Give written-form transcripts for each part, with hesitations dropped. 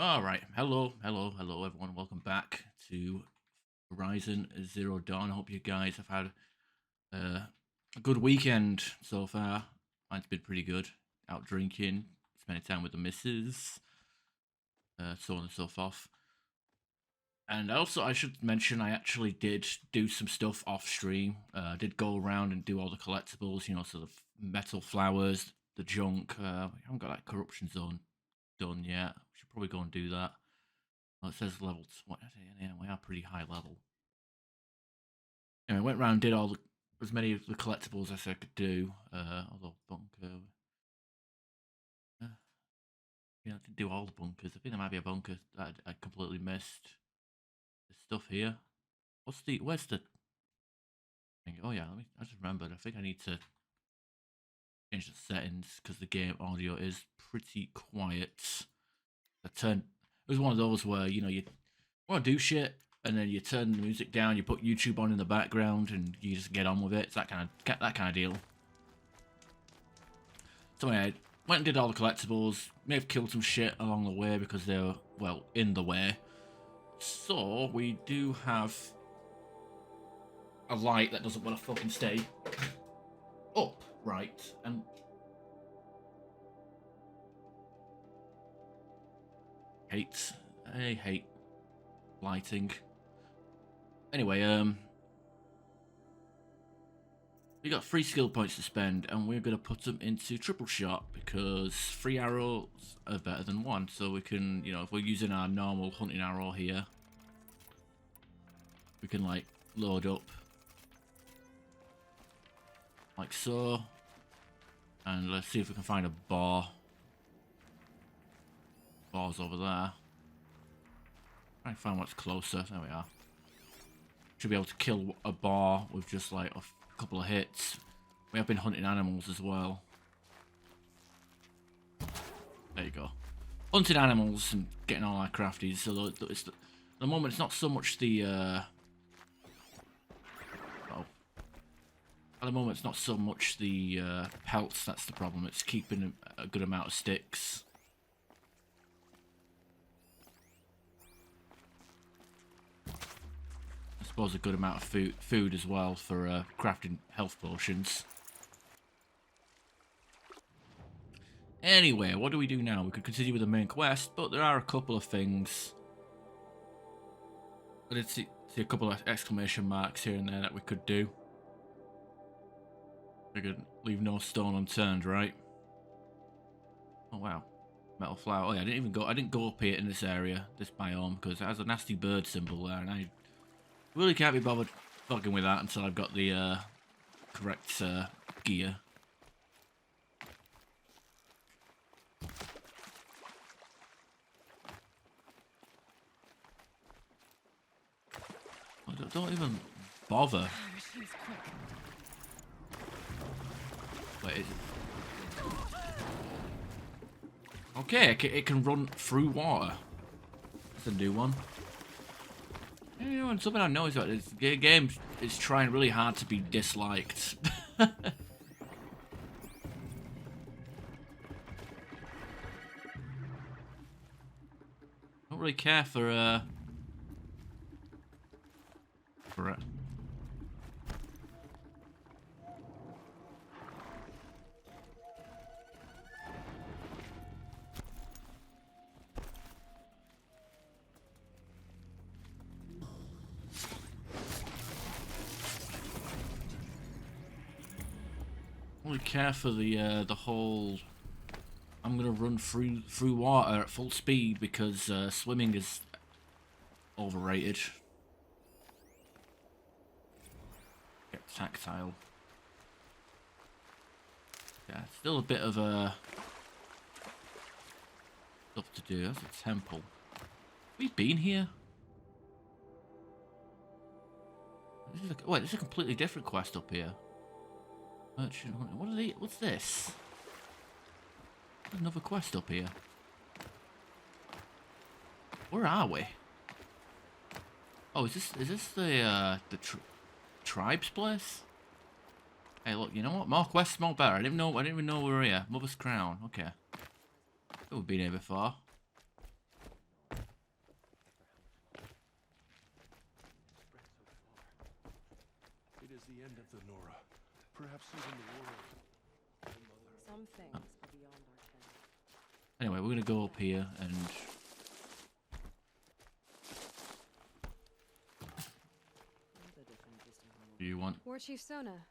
All right. Hello, everyone. Welcome back to Horizon Zero Dawn. I hope you guys have had a good weekend so far. Mine's been pretty good. Out drinking, spending time with the missus, so on and so forth. And also, I should mention, I actually did do some stuff off stream. Did go around and do all the collectibles, sort of metal flowers, the junk. I haven't got that corruption zone done yet. Should probably go and do that. Well, it says level 20. Yeah, we are pretty high level. Anyway, went around, did as many of the collectibles as I could do. Although bunker, yeah, I didn't do all the bunkers. I think there might be a bunker that I completely missed. There's stuff here. Where's the thing? Oh yeah, I just remembered. I think I need to change the settings because the game audio is pretty quiet. It was one of those where you want to do shit and then you turn the music down, you put YouTube on in the background, and you just get on with it. It's that kind of deal. So anyway, went and did all the collectibles. May have killed some shit along the way because they were, well, in the way. So we do have a light that doesn't want to fucking stay upright, and I hate lighting. Anyway, we got 3 skill points to spend, and we're going to put them into triple shot because 3 arrows are better than 1. So we can, if we're using our normal hunting arrow here, we can like load up like so, and let's see if we can find a bar. Bar's over there. Try and find what's closer. There we are. Should be able to kill a bar with just like a couple of hits. We have been hunting animals as well. There you go. Hunting animals and getting all our crafties. So at the moment, it's not so much the. At the moment, it's not so much the pelts that's the problem. It's keeping a good amount of sticks. I suppose a good amount of food as well for crafting health potions. Anyway, what do we do now? We could continue with the main quest, but there are a couple of things. I did see a couple of exclamation marks here and there that we could do. We could leave no stone unturned, right? Oh wow, metal flower. Oh yeah, I didn't go up here in this area, this biome, because it has a nasty bird symbol there, and I really can't be bothered fucking with that until I've got the correct gear. Don't even bother. Wait, is it? Okay, it can run through water. That's a new one. And something I noticed about this game is trying really hard to be disliked. Don't really care for it. Really care for the whole. I'm gonna run through water at full speed because swimming is overrated. Get tactile. Yeah, still a bit of stuff to do. That's a temple. We've been here. This is a completely different quest up here. Merchant. What's this? There's another quest up here. Where are we? Oh, is this the tribe's place? Hey, look, you know what? More quests, more better. I didn't even know we were here. Mother's Crown. Okay. We've been here before. is the end of the Nora. Perhaps even the world. Some things are beyond our ken. Anyway, we're gonna go up here and do you want? War Chief Sona,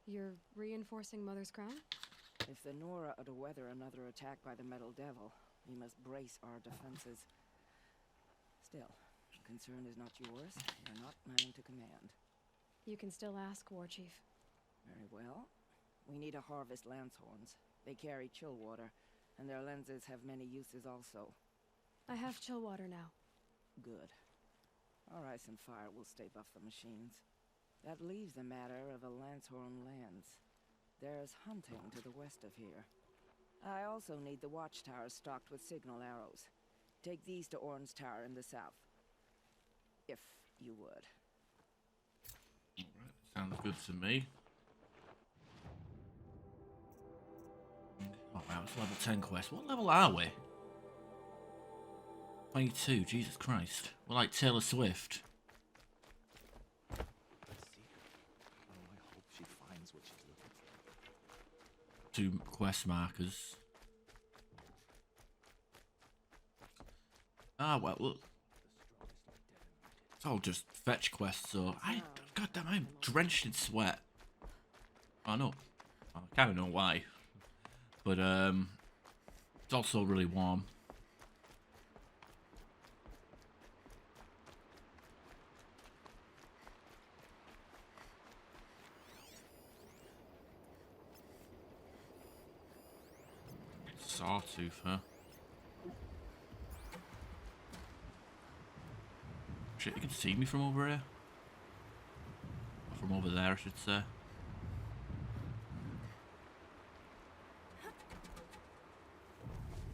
you're reinforcing Mother's Crown? If the Nora are to weather another attack by the Metal Devil, we must brace our defenses. Still, concern is not yours. You're not mine to command. You can still ask, War Chief. Very well. We need to harvest Lancehorns. They carry chill water, and their lenses have many uses also. I have chill water now. Good. Our ice and fire will stave off the machines. That leaves the matter of a Lancehorn lens. There's hunting to the west of here. I also need the watchtowers stocked with signal arrows. Take these to Orn's Tower in the south. If you would. Alright, sounds good to me. Oh wow, it's level 10 quest. What level are we? 22, Jesus Christ. We're like Taylor Swift. Let's see. Oh, I hope she finds what she's looking for. 2 quest markers. Ah, well, look. It's all just fetch quests, so goddamn, I'm drenched in sweat. I know. I kind of know why. But, it's also really warm. Sawtooth, huh? Shit, you can see me from over here? Or from over there, I should say.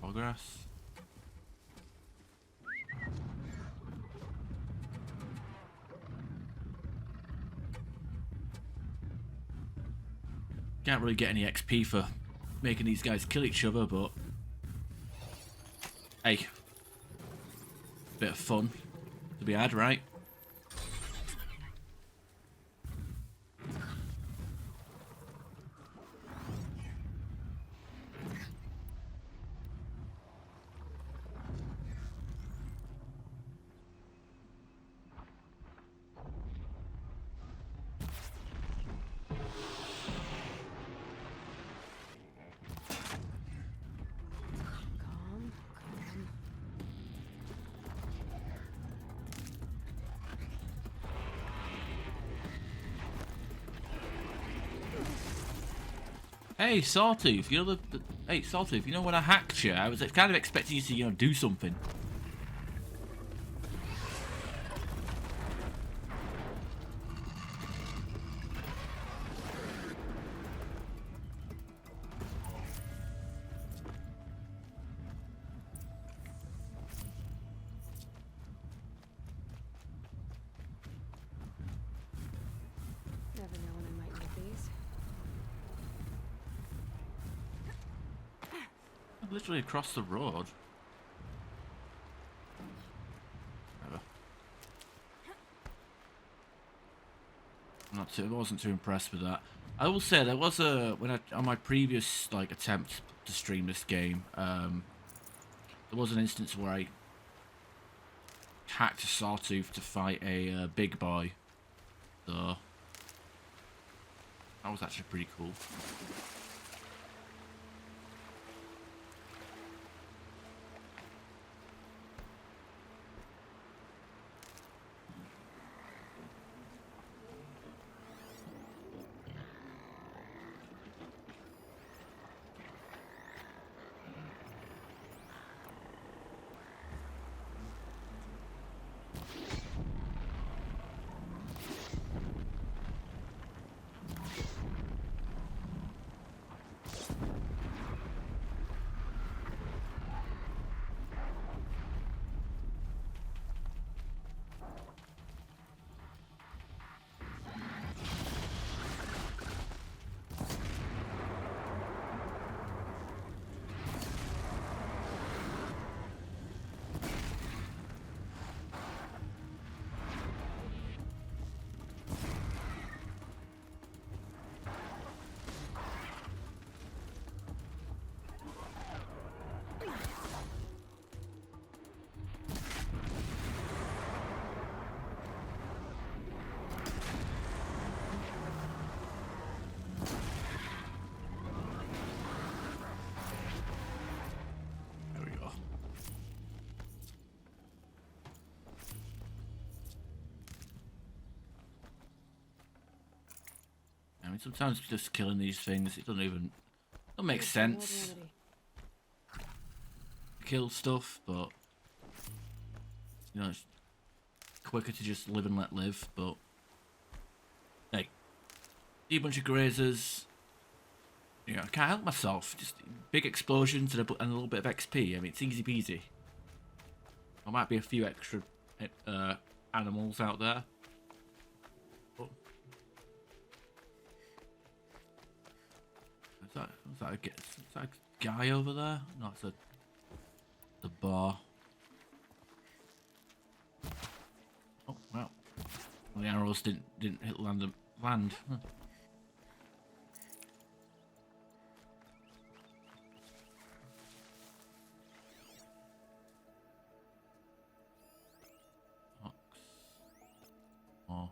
Progress. Can't really get any XP for making these guys kill each other, but hey, bit of fun to be had, right? Calm, calm. Hey, Sawtooth, you know hey, Sawtooth, you know when I hacked you, I was kind of expecting you to, you know, do something. Never know when I might need these. I'm literally across the road. Whatever. I wasn't too impressed with that. I will say there was on my previous like attempt to stream this game, there was an instance where I hacked a Sawtooth to fight a big boy. So that was actually pretty cool. mean, sometimes just killing these things, it don't make Here's the old sense. remedy. Kill stuff, but you know, it's quicker to just live and let live. But hey, see a bunch of grazers. You know, I can't help myself. Just big explosions and a little bit of XP. I mean, it's easy peasy. There might be a few extra animals out there. But is that a guy over there? No, it's the bar. Oh wow! Well, the arrows didn't hit land. Huh. Ox. Oh.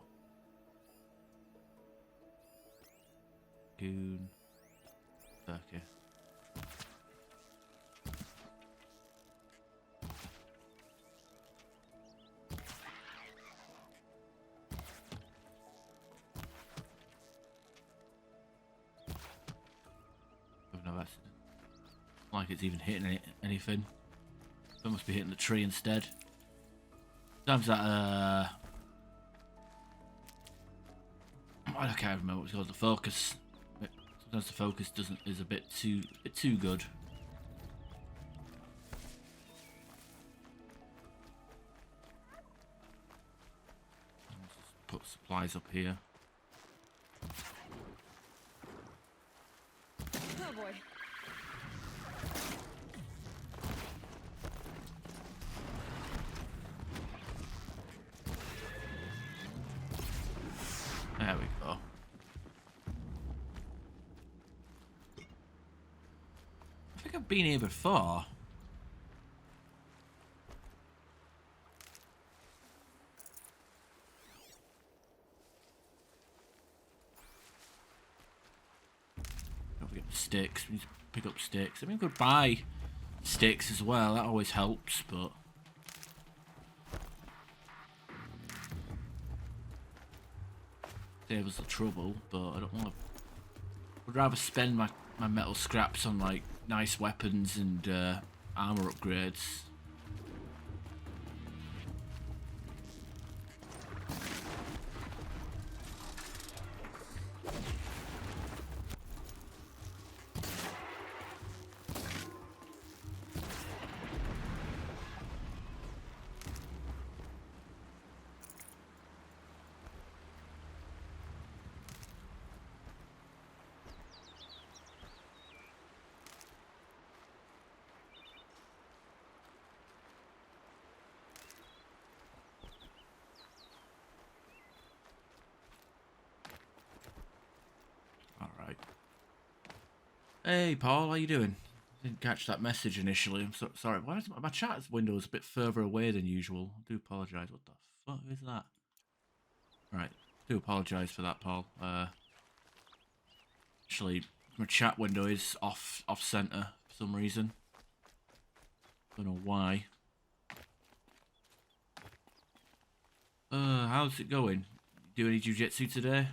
Goon. Okay. No, that's like it's even hitting anything. It must be hitting the tree instead. Sometimes that I can't remember what it's called. The focus. Sometimes the focus is a bit too good. Let's just put supplies up here. Oh boy. There we go. I think I've been here before. Don't forget the sticks. We need to pick up sticks. I mean, we could buy sticks as well. That always helps, but saves us the trouble. But I don't want to. I'd rather spend my metal scraps on like nice weapons and armor upgrades. Alright. Hey Paul, how you doing? Didn't catch that message initially. I'm sorry. Why is my chat window is a bit further away than usual? I do apologise. What the fuck is that? Right. Do apologise for that, Paul. Actually, my chat window is off center for some reason. Don't know why. How's it going? Do any jiu-jitsu today?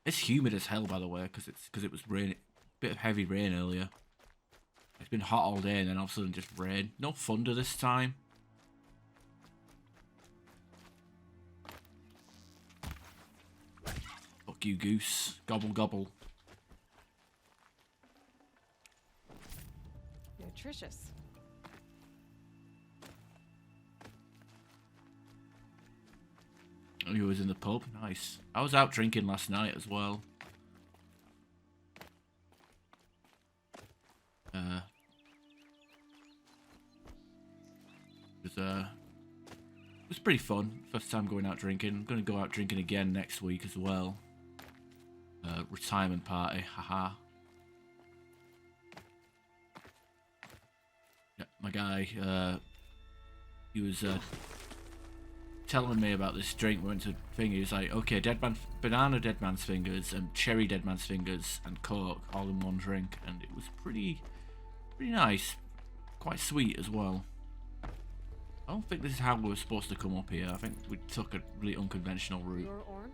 It's humid as hell, by the way, because it was raining. Bit of heavy rain earlier. It's been hot all day, and then all of a sudden just rain. No thunder this time. Fuck you, goose. Gobble gobble. Nutritious. Oh, you was in the pub? Nice. I was out drinking last night as well. It was pretty fun. First time going out drinking. I'm going to go out drinking again next week as well. Retirement party, haha. Yeah, my guy, he was telling me about this drink. We went to thing. He was like, okay, banana dead man's fingers and cherry dead man's fingers and Coke all in one drink, and it was pretty nice, quite sweet as well. I don't think this is how we were supposed to come up here. I think we took a really unconventional route. Your Orn?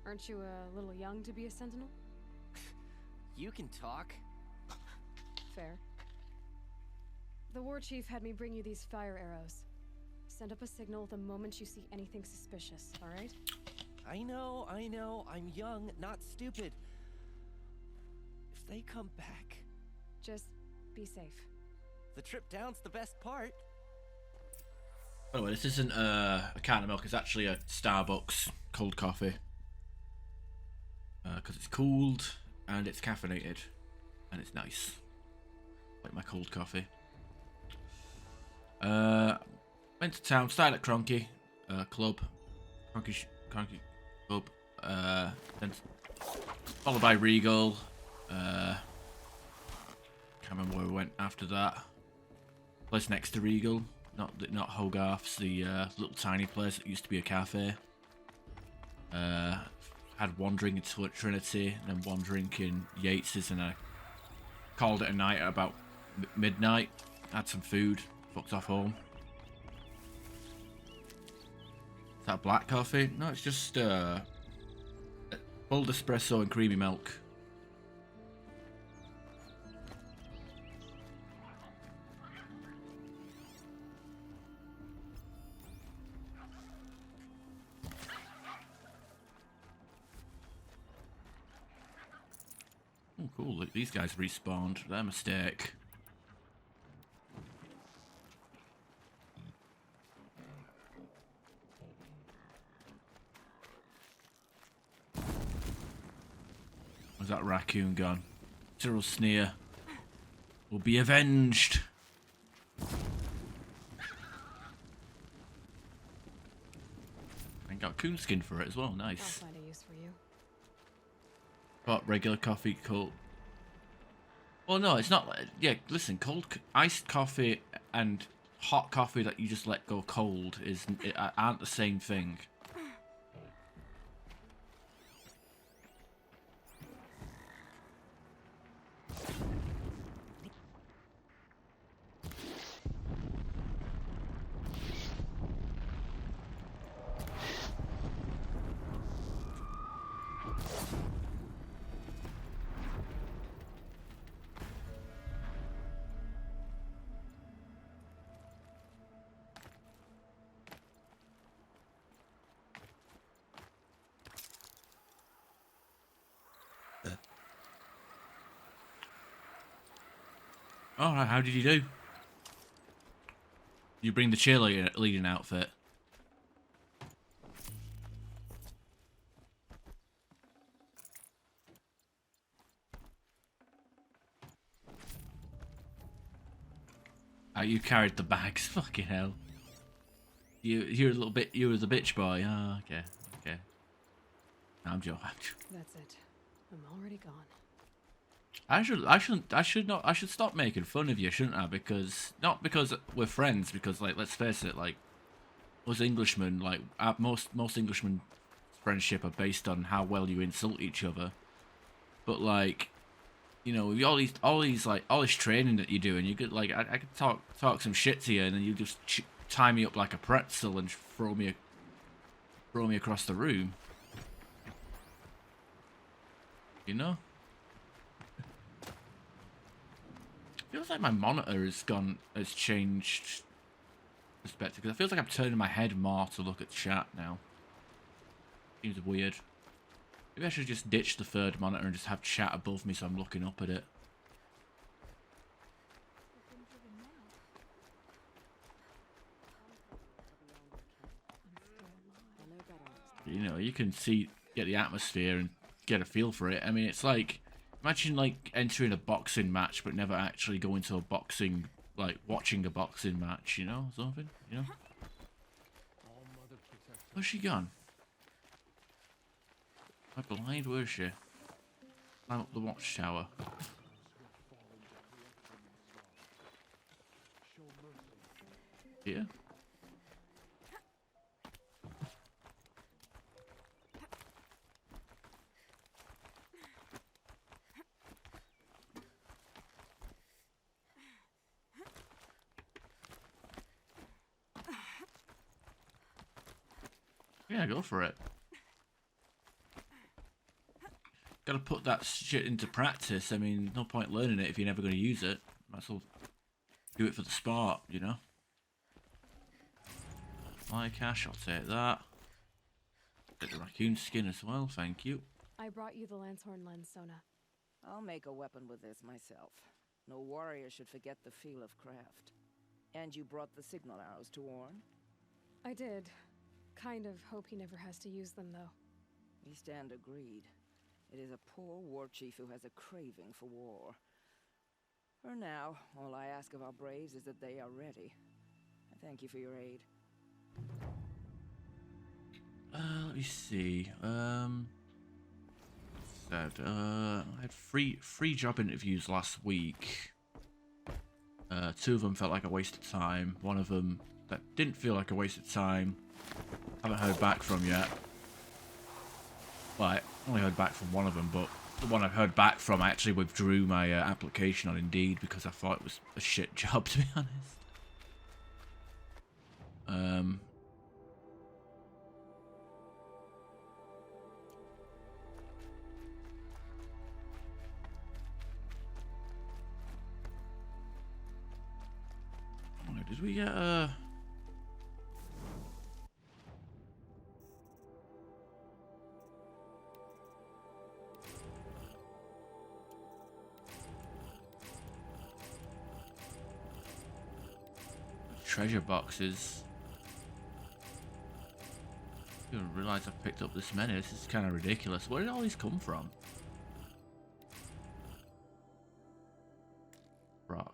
Aren't you a little young to be a sentinel? You can talk. Fair. The war chief had me bring you these fire arrows. Send up a signal the moment you see anything suspicious, alright? I know. I'm young, not stupid. If they come back, Just be safe. the trip down's the best part. By the way, this isn't a can of milk. It's actually a Starbucks cold coffee. Because it's cooled and it's caffeinated. And it's nice. Like my cold coffee. Went to town, started at Cronky Club. Cronky Club. Then followed by Regal. Can't remember where we went after that. Place next to Regal. Not Hogarth's, the little tiny place that used to be a cafe. Had one drink in Trinity, and then one drink in Yates's, and I called it a night at about midnight. Had some food, fucked off home. Is that black coffee? No, it's just bold espresso and creamy milk. Oh, cool. Look, these guys respawned. Their mistake. Where's that raccoon gone? Cyril Sneer will be avenged. And got coonskin for it as well. I'll Nice. find a use for you. But regular coffee, cold. Well, no, it's not. Yeah, listen, iced coffee and hot coffee that you just let go cold aren't the same thing. Alright, how did you do? You bring the cheerleading outfit. Oh, you carried the bags. Fucking hell. You're a little bit. You were the bitch boy. Oh, okay. I'm joking. That's it. I'm already gone. I should stop making fun of you, shouldn't I? Not because we're friends, because like, let's face it, like, us Englishmen, like, most Englishmen friendship are based on how well you insult each other. But like, you know, all this training that you do, and you could like, I could talk some shit to you, and then you just tie me up like a pretzel and throw me across the room. You know? Feels like my monitor has changed perspective, because it feels like I'm turning my head more to look at chat now. Seems weird. Maybe I should just ditch the third monitor and just have chat above me so I'm looking up at it. You know, you can get the atmosphere and get a feel for it. I mean, it's like, imagine like entering a boxing match but never actually going to a boxing, like watching a boxing match, you know, something, you know? Where's she gone? Am I blind? Where is she? Climb up the watchtower. Here? Yeah, go for it. gotta put that shit into practice. I mean, no point learning it if you're never going to use it. Might as well do it for the sport, you know? Fly cash, I'll take that. Get the raccoon skin as well, thank you. I brought you the Lancehorn lens, Sona. I'll make a weapon with this myself. No warrior should forget the feel of craft. And you brought the signal arrows to Orn? I did. Kind of hope he never has to use them, though. We stand agreed. It is a poor war chief who has a craving for war. For now, all I ask of our braves is that they are ready. I thank you for your aid. Let me see. I had three job interviews last week. Two of them felt like a waste of time. One of them that didn't feel like a waste of time. Haven't heard back from yet. Well, I only heard back from one of them, but the one I heard back from, I actually withdrew my application on Indeed because I thought it was a shit job, to be honest. Did we get treasure boxes? I didn't realize I picked up this many. This is kind of ridiculous. Where did all these come from? Rock.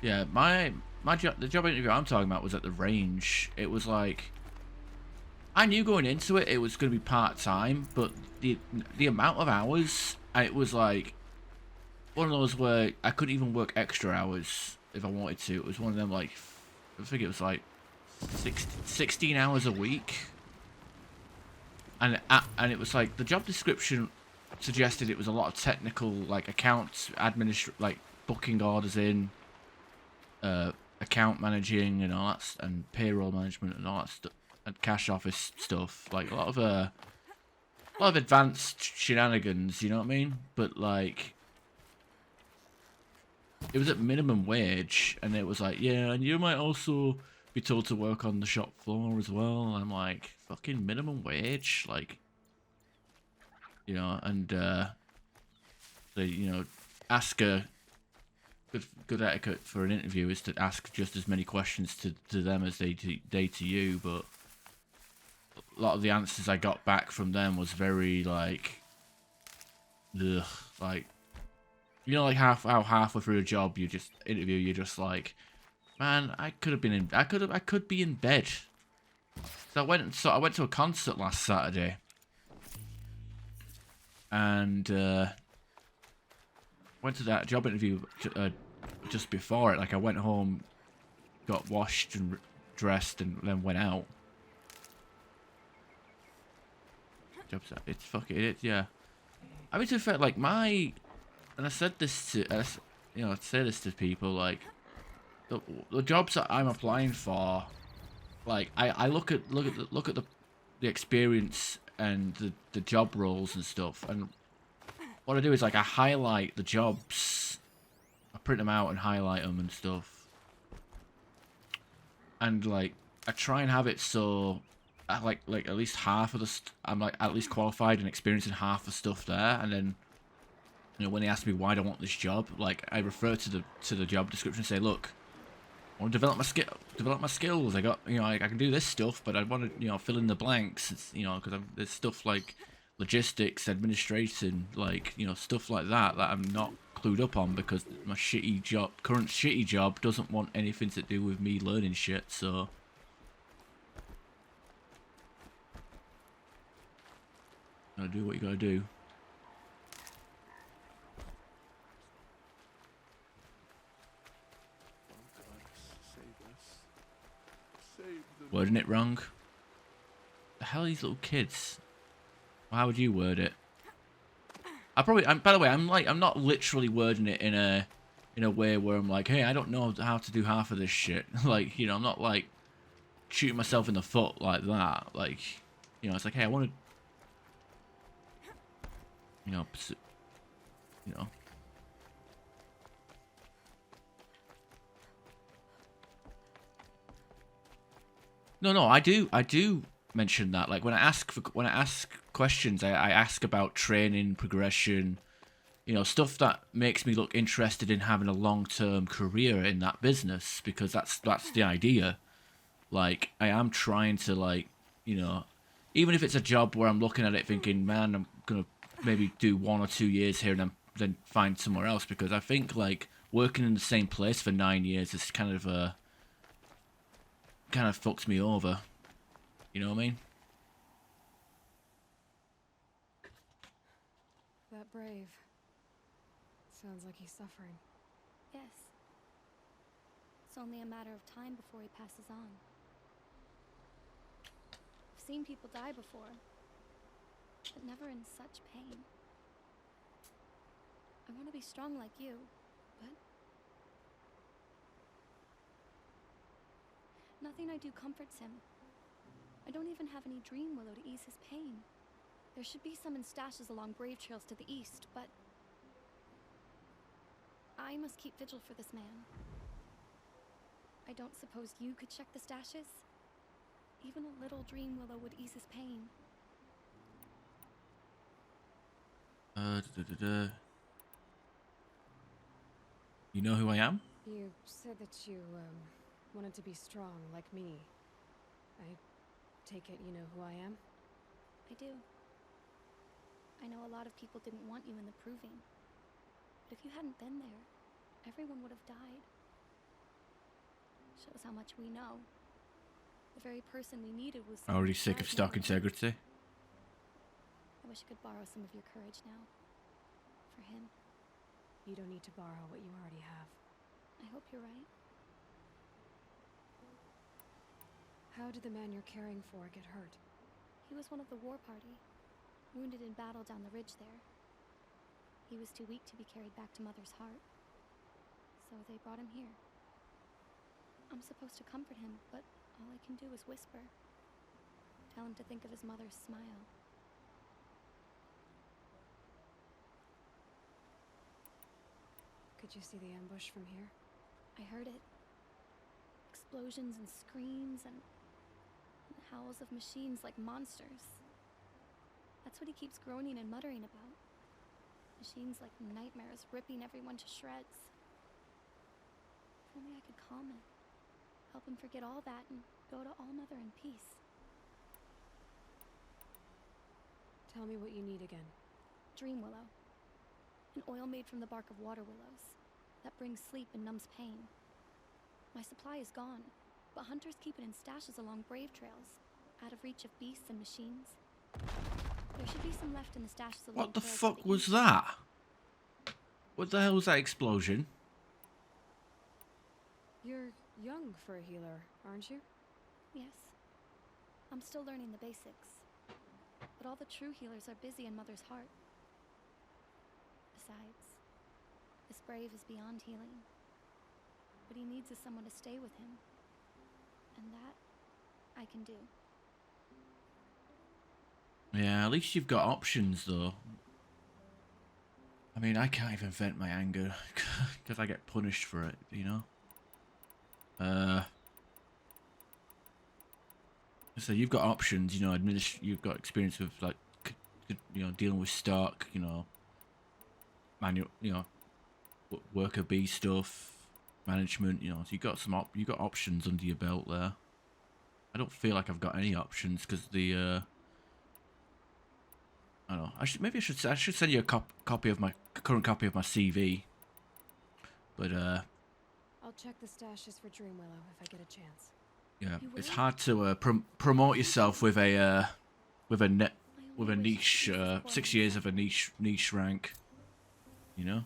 Yeah, the job interview I'm talking about was at the range. It was like, I knew going into it was going to be part-time, but the amount of hours, it was like one of those where I couldn't even work extra hours if I wanted to. It was one of them, like, I think it was like 16 hours a week. And it was like, the job description suggested it was a lot of technical, like, accounts, like, booking orders in, account managing and all that, and payroll management and all that stuff, and cash office stuff, like a lot of advanced shenanigans, you know what I mean? But like, it was at minimum wage, and it was like, yeah, and you might also be told to work on the shop floor as well. And I'm like, fucking minimum wage, like, you know, and they, you know, ask a good etiquette for an interview is to ask just as many questions to them as they to you, but a lot of the answers I got back from them was very like, ugh, like, you know, like halfway through a job you just interview, you're just like, man, I could be in bed. So I went to a concert last Saturday, and went to that job interview just before it. Like, I went home, got washed and dressed, and then went out. It's fucking, yeah. I mean, to be fair, like, and I said this to, you know, I say this to people, like, the jobs that I'm applying for, like, I look at the experience and the job roles and stuff, and what I do is, like, I highlight the jobs, I print them out and highlight them and stuff, and like, I try and have it so like at least half of I'm like at least qualified and experienced in half the stuff there, and then, you know, when they ask me why I want this job, like, I refer to the job description and say, look, I want to develop my skills. I got, you know, I can do this stuff, but I want to, you know, fill in the blanks. It's, you know, because there's stuff like logistics, administration, like, you know, stuff like that I'm not clued up on because my current shitty job doesn't want anything to do with me learning shit. So gotta do what you gotta do. Oh, God, save us. wording it wrong. The hell are these little kids? How would you word it? By the way, I'm not literally wording it in a way where I'm like, hey, I don't know how to do half of this shit. Like, you know, I'm not like shooting myself in the foot like that. Like, you know, it's like, hey, I want to, you know, you know. No, I do mention that. Like when I ask questions, I ask about training, progression, you know, stuff that makes me look interested in having a long-term career in that business, because that's the idea. Like I am trying to, like, you know, even if it's a job where I'm looking at it thinking, man, I'm gonna maybe do 1 or 2 years here and then find somewhere else, because I think like working in the same place for 9 years is kind of fucks me over. You know what I mean? That brave. Sounds like he's suffering. Yes. It's only a matter of time before he passes on. I've seen people die before, but never in such pain. I want to be strong like you, but nothing I do comforts him. I don't even have any dream willow to ease his pain. There should be some in stashes along brave trails to the east, but I must keep vigil for this man. I don't suppose you could check the stashes? Even a little dream willow would ease his pain. You know who I am? You said that you, wanted to be strong like me. I take it you know who I am? I do. I know a lot of people didn't want you in the proving. But if you hadn't been there, everyone would have died. Shows how much we know. The very person we needed was Already sick of stock integrity. I wish I could borrow some of your courage now. For him. You don't need to borrow what you already have. I hope you're right. How did the man you're caring for get hurt? He was one of the war party, wounded in battle down the ridge there. He was too weak to be carried back to Mother's heart, so they brought him here. I'm supposed to comfort him, but all I can do is whisper. Tell him to think of his mother's smile. Could you see the ambush from here? I heard it. Explosions and screams and howls of machines like monsters. That's what he keeps groaning and muttering about. Machines like nightmares, ripping everyone to shreds. If only I could calm him. Help him forget all that and go to All-Mother in peace. Tell me what you need again. Dream willow. An oil made from the bark of water willows that brings sleep and numbs pain. My supply is gone, but hunters keep it in stashes along brave trails, out of reach of beasts and machines. There should be some left in the stashes along What the trails to fuck was east. that? What the hell was that explosion? You're young for a healer, aren't you? Yes. I'm still learning the basics. But all the true healers are busy in Mother's heart. Besides, this brave is beyond healing. What he needs is someone to stay with him. And that, I can do. Yeah, at least you've got options, though. I mean, I can't even vent my anger because I get punished for it, you know? So you've got options, you know, you've got experience with, like, you know, dealing with stock, you know, manual, you know, worker bee stuff, management, you know, so you got options under your belt there. I don't feel like I've got any options because the, I don't know. I should send you a copy of my current copy of my CV. But I'll check the stashes for Dream Willow if I get a chance. yeah, You it's will? hard to promote yourself with a I niche only wish 6 years of a niche rank. You know.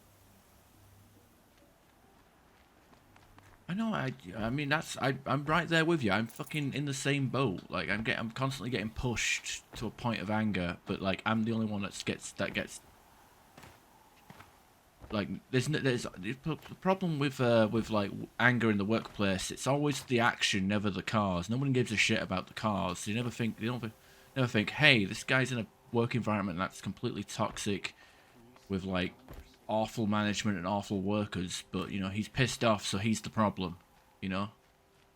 I know. I mean, I'm right there with you. I'm fucking in the same boat. Like I'm constantly getting pushed to a point of anger, but like I'm the only one that gets like there's the problem with like anger in the workplace. It's always the action, never the cause. No one gives a shit about the cause. You never think, hey, this guy's in a work environment that's completely toxic, with like awful management and awful workers. But you know he's pissed off, so he's the problem. You know,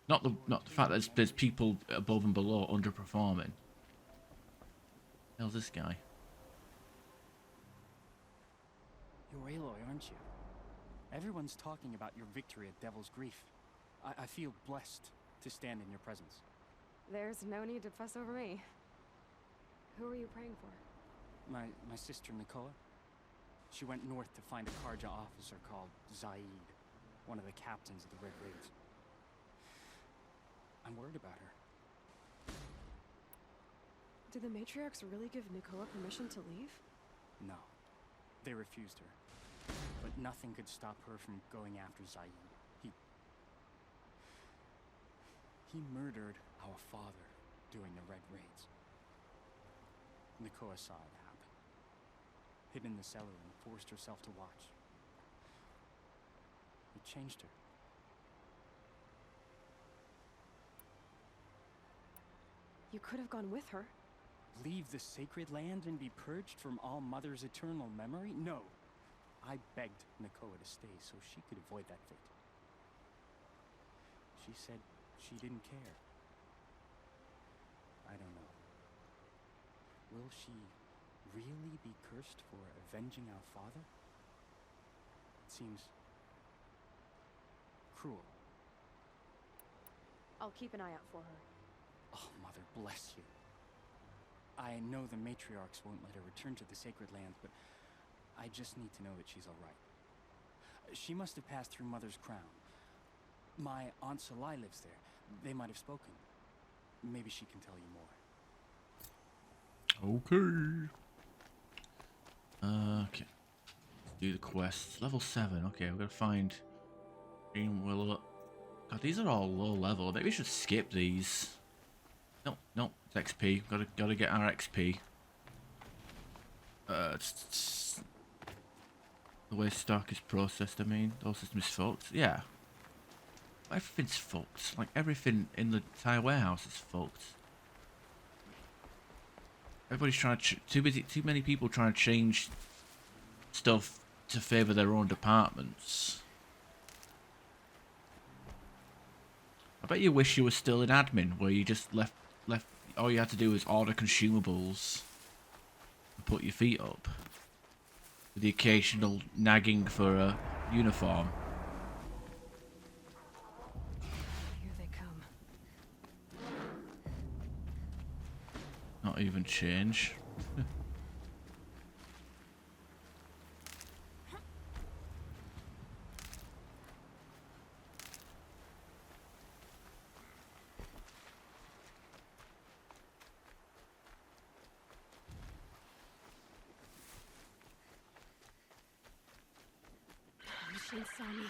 not the fact that there's people above and below underperforming. Hell's this guy? You're Aloy, aren't you? Everyone's talking about your victory at Devil's Grief. I feel blessed to stand in your presence. There's no need to fuss over me. Who are you praying for? My sister Nicola. She went north to find a Karja officer called Zaid, one of the captains of the Red Raids. I'm worried about her. Did the matriarchs really give Nicola permission to leave? No, they refused her. But nothing could stop her from going after Zaid. He murdered our father during the Red Raids. Nicola saw it happen. Hid in the cellar and forced herself to watch. It changed her. You could have gone with her. Leave the sacred land and be purged from All Mother's eternal memory? No. I begged Nicola to stay so she could avoid that fate. She said she didn't care. I don't know. Will she really be cursed for avenging our father? It seems cruel. I'll keep an eye out for her. Oh, Mother bless you. I know the matriarchs won't let her return to the sacred land, but I just need to know that she's all right. She must have passed through Mother's crown. My Aunt Salai lives there. They might have spoken. Maybe she can tell you more. Okay. Okay. Let's do the quests. Level 7. Okay, we're gonna find Green Willow. God, these are all low level. Maybe we should skip these. No, it's XP. Gotta get our XP. It's the way stock is processed. I mean, the whole system is fucked. Yeah. Everything's fucked. Like everything in the entire warehouse is fucked. Everybody's trying to too many people trying to change stuff to favour their own departments. I bet you wish you were still in admin, where you just left. All you had to do was order consumables and put your feet up, with the occasional nagging for a uniform. Here they come. Not even change. Machine saw me.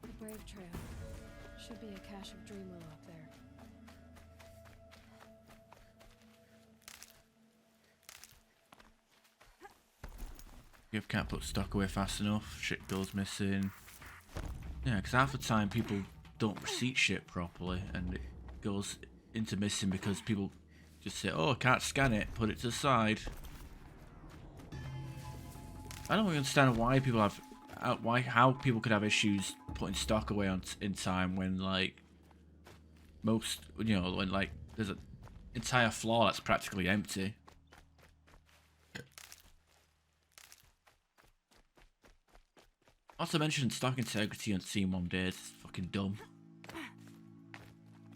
The Brave Trail. Should be a cache of Dream Willow up there. You can't put stock away fast enough. Shit goes missing. Yeah, because half the time people don't receipt shit properly, and it goes into missing because people just say, "Oh, I can't scan it. Put it to the side." I don't really understand why people have, how people could have issues putting stock away in time when like most, you know, when like there's an entire floor that's practically empty. Also mentioned stock integrity on Scene 1 days. It's fucking dumb.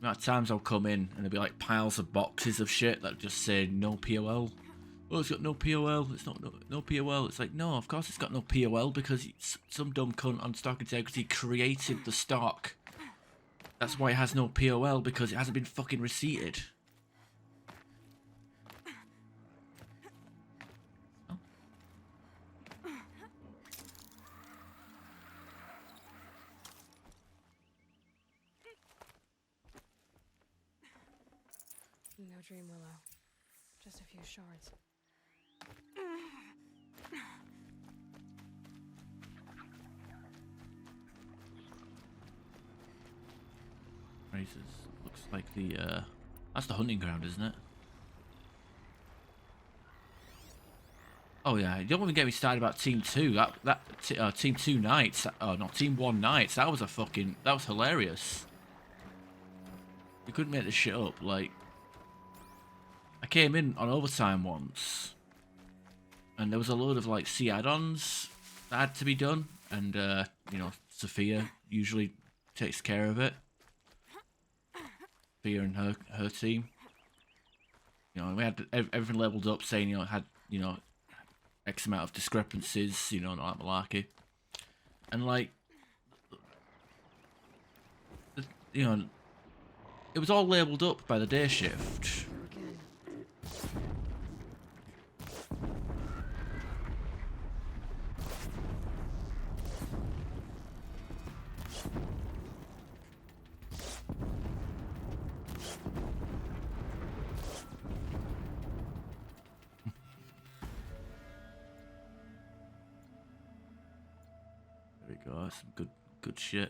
The amount of times I'll come in and there'll be like piles of boxes of shit that just say no POL. Oh, it's got no POL. It's not no POL. It's like, no, of course it's got no POL because some dumb cunt on Stock Integrity created the stock. That's why it has no POL, because it hasn't been fucking receipted. Oh. No Dream Willow. Just a few shards. Razors. Looks like the that's the hunting ground, isn't it? Oh yeah, you don't even get me started about Team 2. Team 2 nights. Oh, not Team 1 nights. That was hilarious. You couldn't make this shit up. Like, I came in on overtime once, and there was a load of like sea add-ons that had to be done, and you know, Sophia usually takes care of it. Sophia and her team. You know, we had everything leveled up, saying, you know, it had, you know, X amount of discrepancies, you know, not that malarkey. And like, you know, it was all labelled up by the day shift. There we go, some good shit.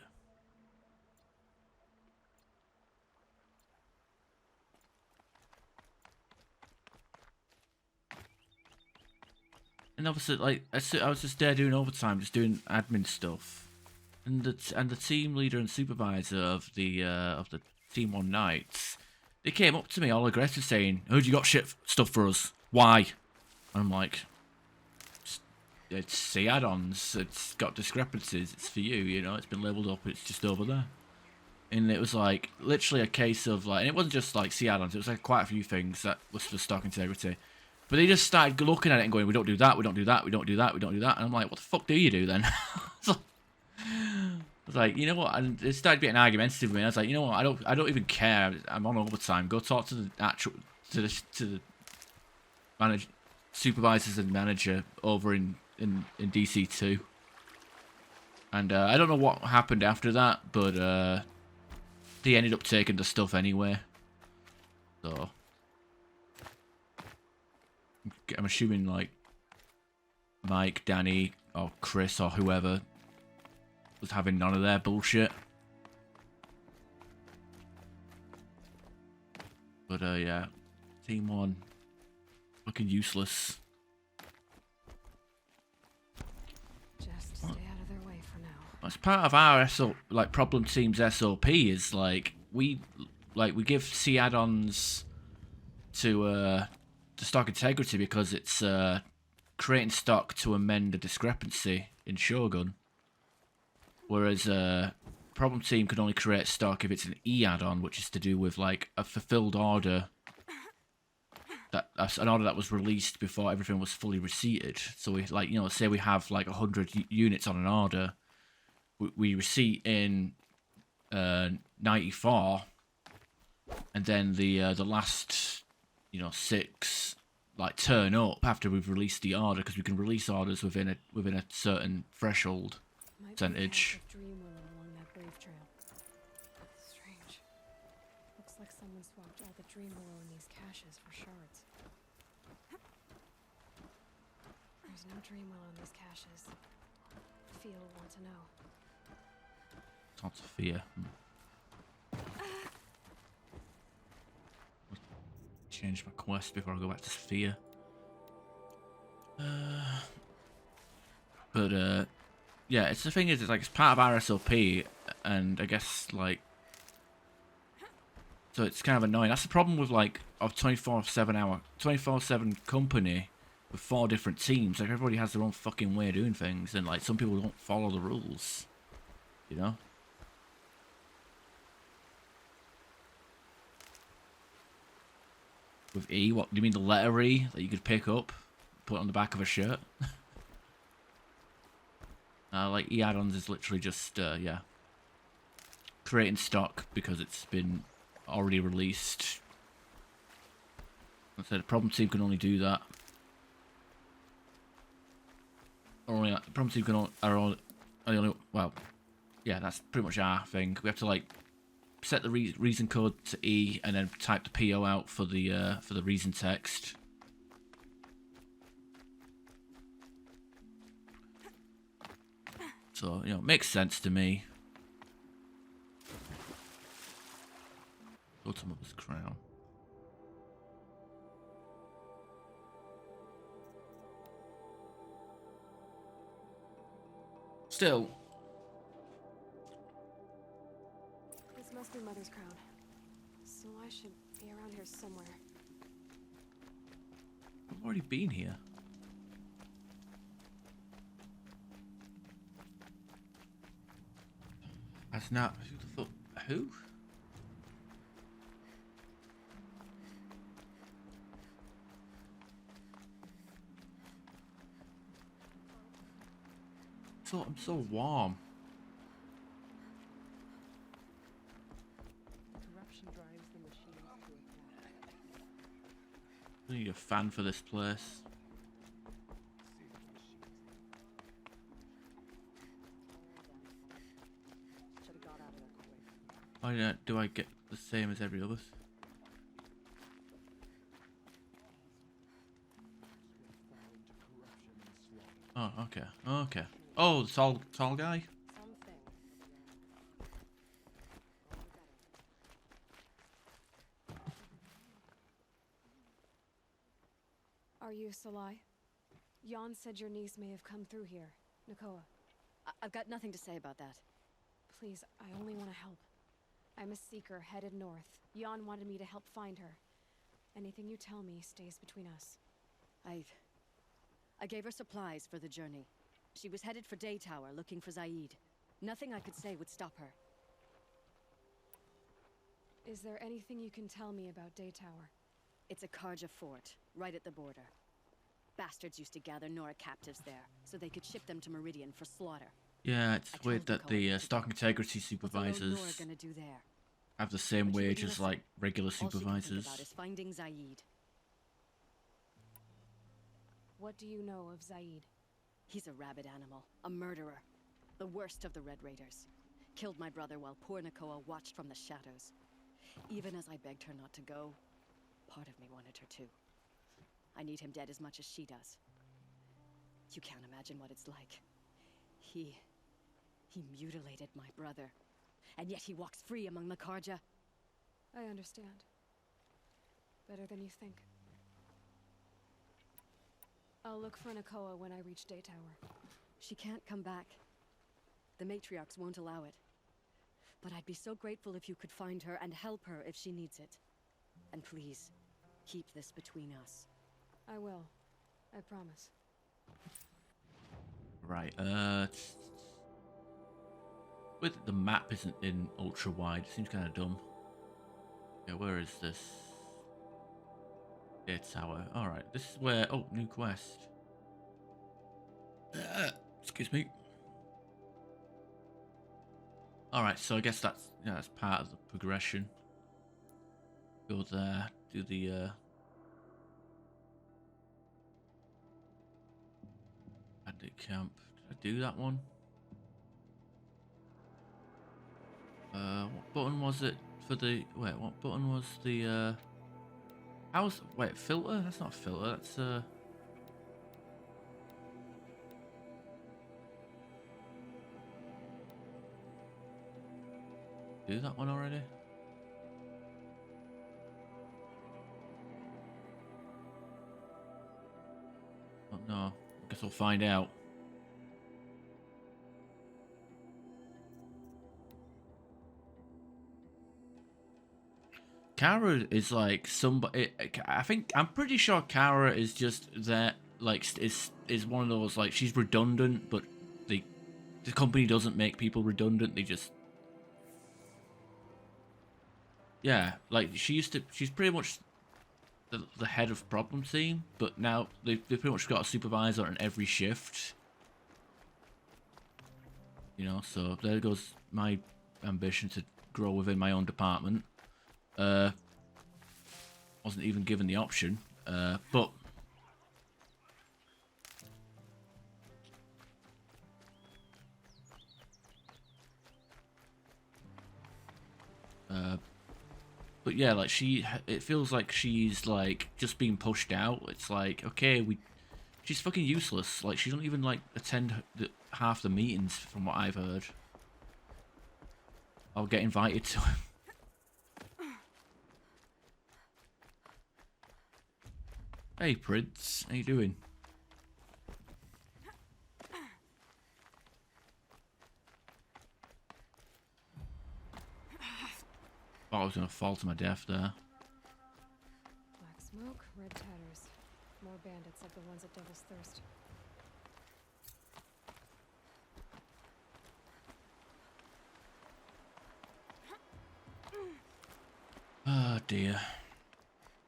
And obviously, like, I was just there doing overtime, just doing admin stuff, and the team leader and supervisor of the Team 1 nights, they came up to me all aggressive, saying, "Heard you got shit stuff for us? Why?" And I'm like, "It's the add-ons. It's got discrepancies. It's for you. You know, it's been labelled up. It's just over there." And it was like literally a case of like, and it wasn't just like C add-ons. It was like quite a few things that was for Stock Integrity. But they just started looking at it and going, "We don't do that, we don't do that, we don't do that, we don't do that." And I'm like, "What the fuck do you do then?" I was like, you know what? And they started getting argumentative with me. I was like, you know what? I don't even care. I'm on overtime. Go talk to the supervisors and manager over in DC2. And I don't know what happened after that, but they ended up taking the stuff anyway. So I'm assuming like Mike, Danny, or Chris, or whoever was having none of their bullshit. But yeah, Team 1 looking useless. Just stay out of their way for now. As part of our problem team's SOP is like we give C add-ons to Stock Integrity because it's creating stock to amend a discrepancy in Shogun, whereas problem team can only create stock if it's an E add-on, which is to do with like a fulfilled order, that's an order that was released before everything was fully receipted. So we, like, you know, say we have like 100 units on an order, we receipt in 94, and then the last, you know, 6 like turn up after we've released the order, because we can release orders within a certain threshold percentage. Dream Willow along that brave trail. Strange. Looks like someone swapped all the Dream Willow in these caches for shards. There's no Dream Willow in these caches. Fia will want to know. It's not Sophia. Change my quest before I go back to Sophia. But yeah, it's the thing is, it's like it's part of our SOP, and I guess like, so it's kind of annoying. That's the problem with like a 24/7 company with 4 different teams. Like, everybody has their own fucking way of doing things, and like some people don't follow the rules, you know. With E? What do you mean, the letter E that you could pick up, put on the back of a shirt? Like E add-ons is literally just yeah, creating stock because it's been already released. I said the problem team can only do that. Or only the problem team can only well, yeah, that's pretty much our thing. We have to like set the reason code to E and then type the PO out for the reason text. So, you know, it makes sense to me. Go to Mother's Crown. Still. This must be Mother's Crown. So I should be around here somewhere. I've already been here. That's not... Who the fuck... Who? I'm so warm. Corruption drives the machines to attack. I need a fan for this place. Should have got out of there quick. Why do I get the same as every other? Oh, okay. Okay. Oh, the tall guy? Something. Are you Salai? Jan said your niece may have come through here. Nakoa. I've got nothing to say about that. Please, I only want to help. I'm a seeker headed north. Jan wanted me to help find her. Anything you tell me stays between us. I gave her supplies for the journey. She was headed for Day Tower looking for Zaid. Nothing I could say would stop her. Is there anything you can tell me about Day Tower? It's a Karja fort, right at the border. Bastards used to gather Nora captives there, so they could ship them to Meridian for slaughter. Yeah, it's I weird told that the Nicole stock integrity What's alone Nora supervisors gonna do there? have the same But she wage wouldn't as listen. like regular All she can think supervisors. about is finding Zaid. What do you know of Zaid? He's a rabid animal, a murderer. The worst of the Red Raiders. Killed my brother while poor Nakoa watched from the shadows. Even as I begged her not to go, part of me wanted her to. I need him dead as much as she does. You can't imagine what it's like. He mutilated my brother. And yet he walks free among the Karja. I understand. Better than you think. I'll look for Nakoa when I reach Day Tower. She can't come back. The matriarchs won't allow it. But I'd be so grateful if you could find her and help her if she needs it. And please, keep this between us. I will. I promise. Right, with the map isn't in ultra wide, it seems kind of dumb. Yeah, where is this? Day Tower. Alright, this is where... Oh, new quest. Excuse me. Alright, so I guess that's part of the progression. Go there, do the bandit camp. Did I do that one? What button was it for the... Wait, what button was the how's... Wait, filter? That's not a filter, that's do that one already? Oh no, I guess I'll find out. Kara is like somebody. I'm pretty sure Kara is just that. Like, is one of those, like, she's redundant, but the company doesn't make people redundant. They just, yeah, like she's pretty much the head of problem team, but now they've pretty much got a supervisor on every shift. You know, so there goes my ambition to grow within my own department. Wasn't even given the option, but yeah, like it feels like she's like just being pushed out. It's like, okay, she's fucking useless. Like, she doesn't even like attend half the meetings, from what I've heard. I'll get invited to him. Hey, Prince, how you doing? Thought I was gonna fall to my death there. Black smoke, red tatters. More bandits like the ones at Devil's Thirst. Oh dear.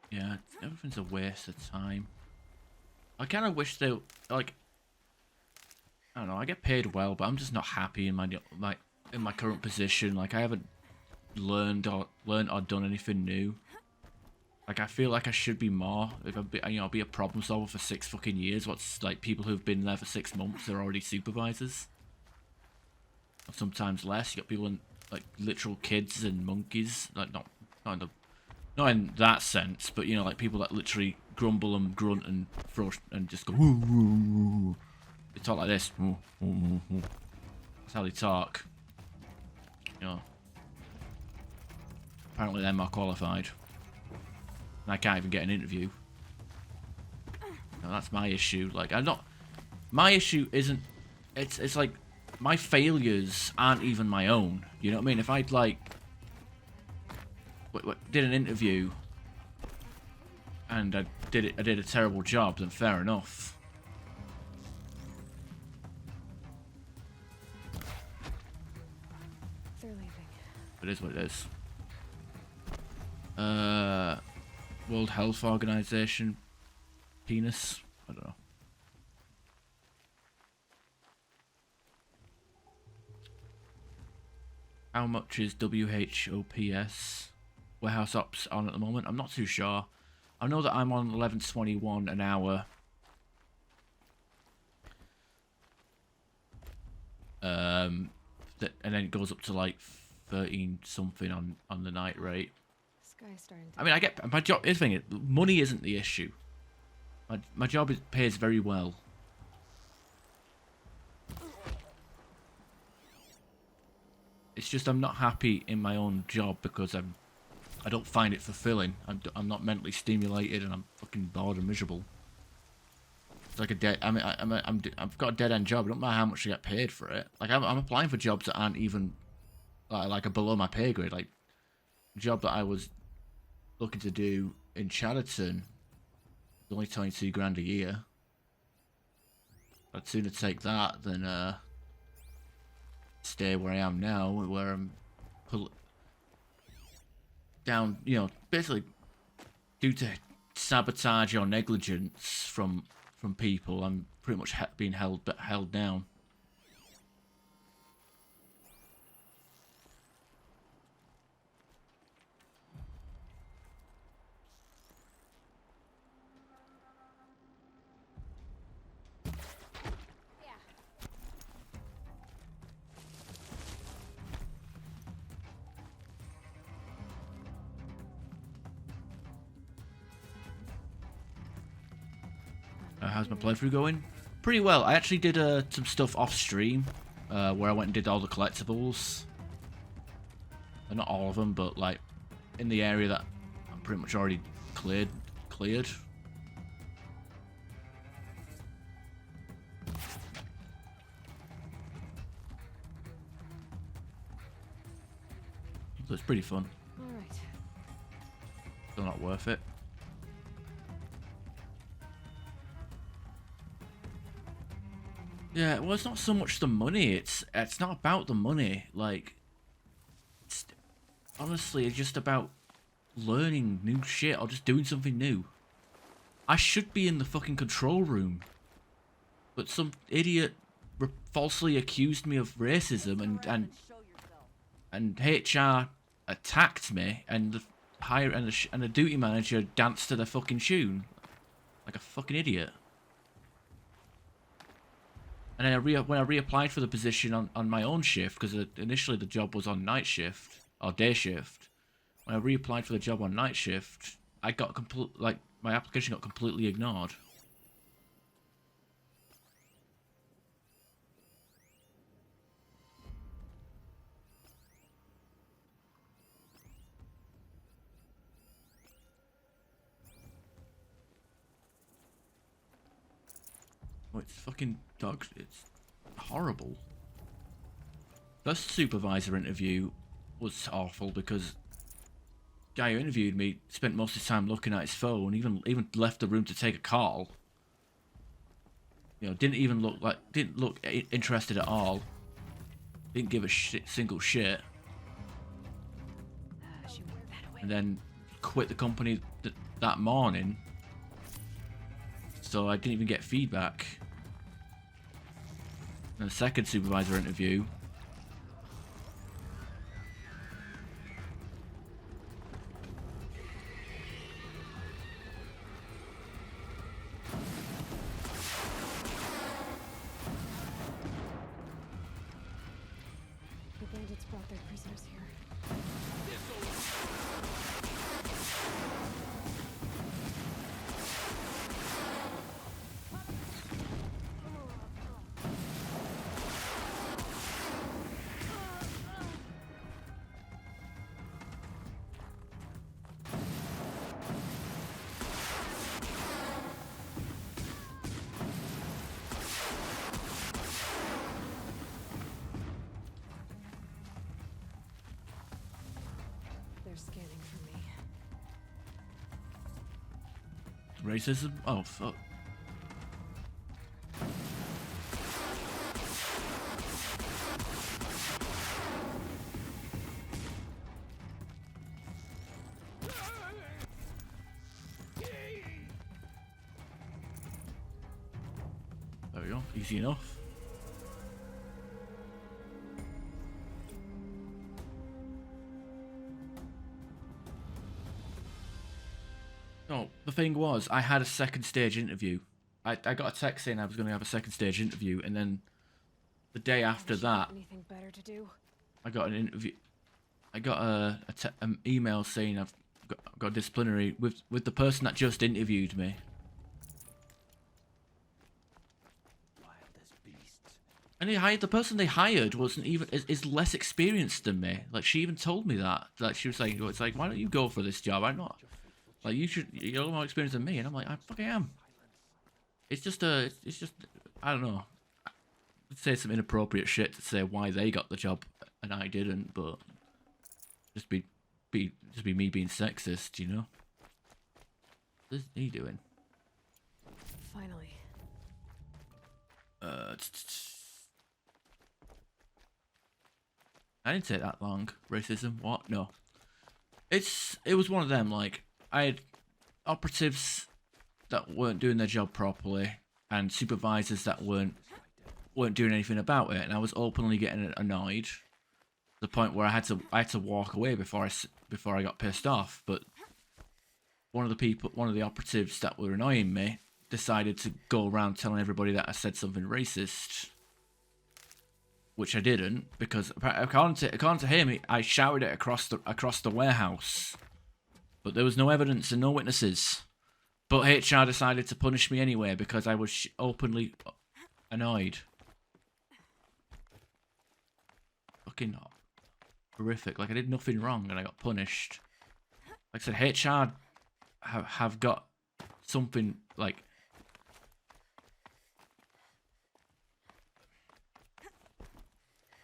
Yeah, everything's a waste of time. I kind of wish they, like, I don't know, I get paid well, but I'm just not happy in my current position. Like, I haven't learned or done anything new. Like, I feel like I should be more. If I'll be a problem solver for 6 fucking years. What's, like, people who've been there for 6 months are already supervisors. Or sometimes less. You got people in, like, literal kids and monkeys. Like, not in that sense, but, you know, like, people that literally grumble and grunt and and just go, woo, woo, woo. They talk like this. Woo, woo, woo, woo. That's how they talk. You know. Apparently they're more qualified. And I can't even get an interview. No, that's my issue. Like, my issue isn't, it's like, my failures aren't even my own. You know what I mean? If I'd, like, did an interview and I did a terrible job, then fair enough. They're leaving. It is what it is. World Health Organization penis. I don't know. How much is WHOPS warehouse ops on at the moment? I'm not too sure. I know that I'm on 11.21 an hour. And then it goes up to like 13 something on the night rate. Sky's starting to... I mean, I get my job. Here's the thing: money isn't the issue. My job pays very well. It's just I'm not happy in my own job because I don't find it fulfilling. I'm not mentally stimulated and I'm fucking bored and miserable. It's like a dead. I mean, I've got a dead end job. I don't matter how much I get paid for it. Like I'm applying for jobs that aren't even like a below my pay grade. Like a job that I was looking to do in Chatterton, only 22 grand a year. I'd sooner take that than stay where I am now, where I'm down, you know, basically due to sabotage or negligence from people. I'm pretty much being held down. How's my playthrough going? Pretty well. I actually did some stuff off stream, where I went and did all the collectibles. Not all of them, but like in the area that I'm pretty much already cleared. So it's pretty fun. All right. Still not worth it. Yeah, well, it's not so much the money. It's not about the money. Like, honestly, it's just about learning new shit or just doing something new. I should be in the fucking control room. But some idiot falsely accused me of racism and HR attacked me, and the duty manager danced to the fucking tune like a fucking idiot. And then when I reapplied for the position on my own shift, because initially the job was on night shift or day shift. When I reapplied for the job on night shift, I got my application got completely ignored. Oh, it's fucking dogs. It's horrible. First supervisor interview was awful because the guy who interviewed me spent most of his time looking at his phone, even left the room to take a call. You know, didn't look interested at all. Didn't give a single shit. And then quit the company that morning. So I didn't even get feedback. And the second supervisor interview, The bandits brought their prisoners here. They're scanning for me. racism. Oh fuck. There we go. Easy enough. No, the thing was, I had a second stage interview. I got a text saying I was going to have a second stage interview, and then the day after that, Anything better to do? I got an interview. I got an email saying I've got disciplinary with the person that just interviewed me. And the person they hired wasn't even is less experienced than me. Like, she even told me that. Like, she was saying, it's like, why don't you go for this job? I'm not. Like, you're more experienced than me. And I'm like, I fucking am. It's just I don't know. I'd say some inappropriate shit to say why they got the job and I didn't, but just be me being sexist, you know? What's he doing? Finally. I didn't take that long. Racism? What? No. It was one of them, like, I had operatives that weren't doing their job properly and supervisors that weren't doing anything about it, and I was openly getting annoyed to the point where I had to walk away before I got pissed off. But one of the operatives that were annoying me decided to go around telling everybody that I said something racist, which I didn't, because according to him, I shouted it across the warehouse, but there was no evidence and no witnesses. But HR decided to punish me anyway because I was openly annoyed. Fucking horrific. Like, I did nothing wrong and I got punished. Like I said, HR have got something, like,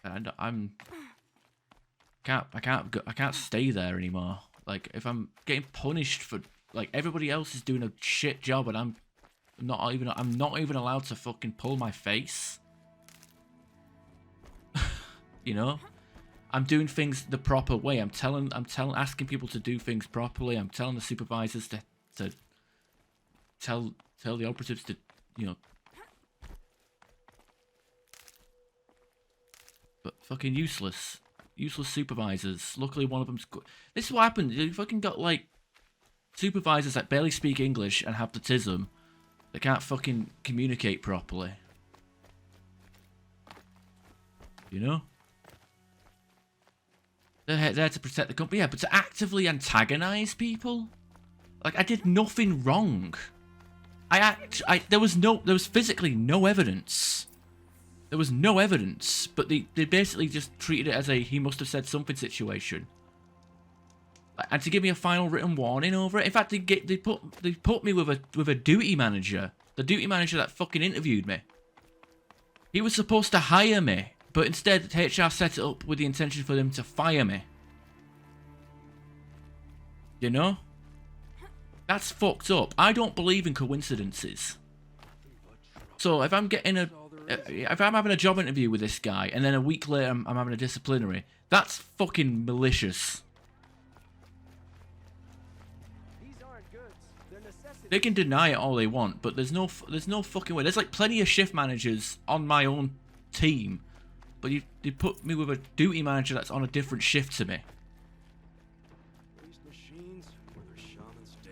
and I can't stay there anymore. Like, if I'm getting punished for, like, everybody else is doing a shit job and I'm not even allowed to fucking pull my face. You know? I'm doing things the proper way. I'm asking people to do things properly. I'm telling the supervisors to tell the operatives to, you know. But fucking useless. Useless supervisors. Luckily one of them's good. This is what happened. You fucking got like supervisors that barely speak English and have autism. They can't fucking communicate properly. You know? They're there to protect the company. Yeah, but to actively antagonize people? Like, I did nothing wrong. There was physically no evidence. There was no evidence, but they basically just treated it as a he must have said something situation. And to give me a final written warning over it. In fact, they put me with a duty manager. The duty manager that fucking interviewed me. He was supposed to hire me, but instead HR set it up with the intention for them to fire me. You know? That's fucked up. I don't believe in coincidences. So if I'm having a job interview with this guy, and then a week later I'm having a disciplinary, that's fucking malicious. They can deny it all they want, but there's no fucking way. There's like plenty of shift managers on my own team, but they put me with a duty manager that's on a different shift to me.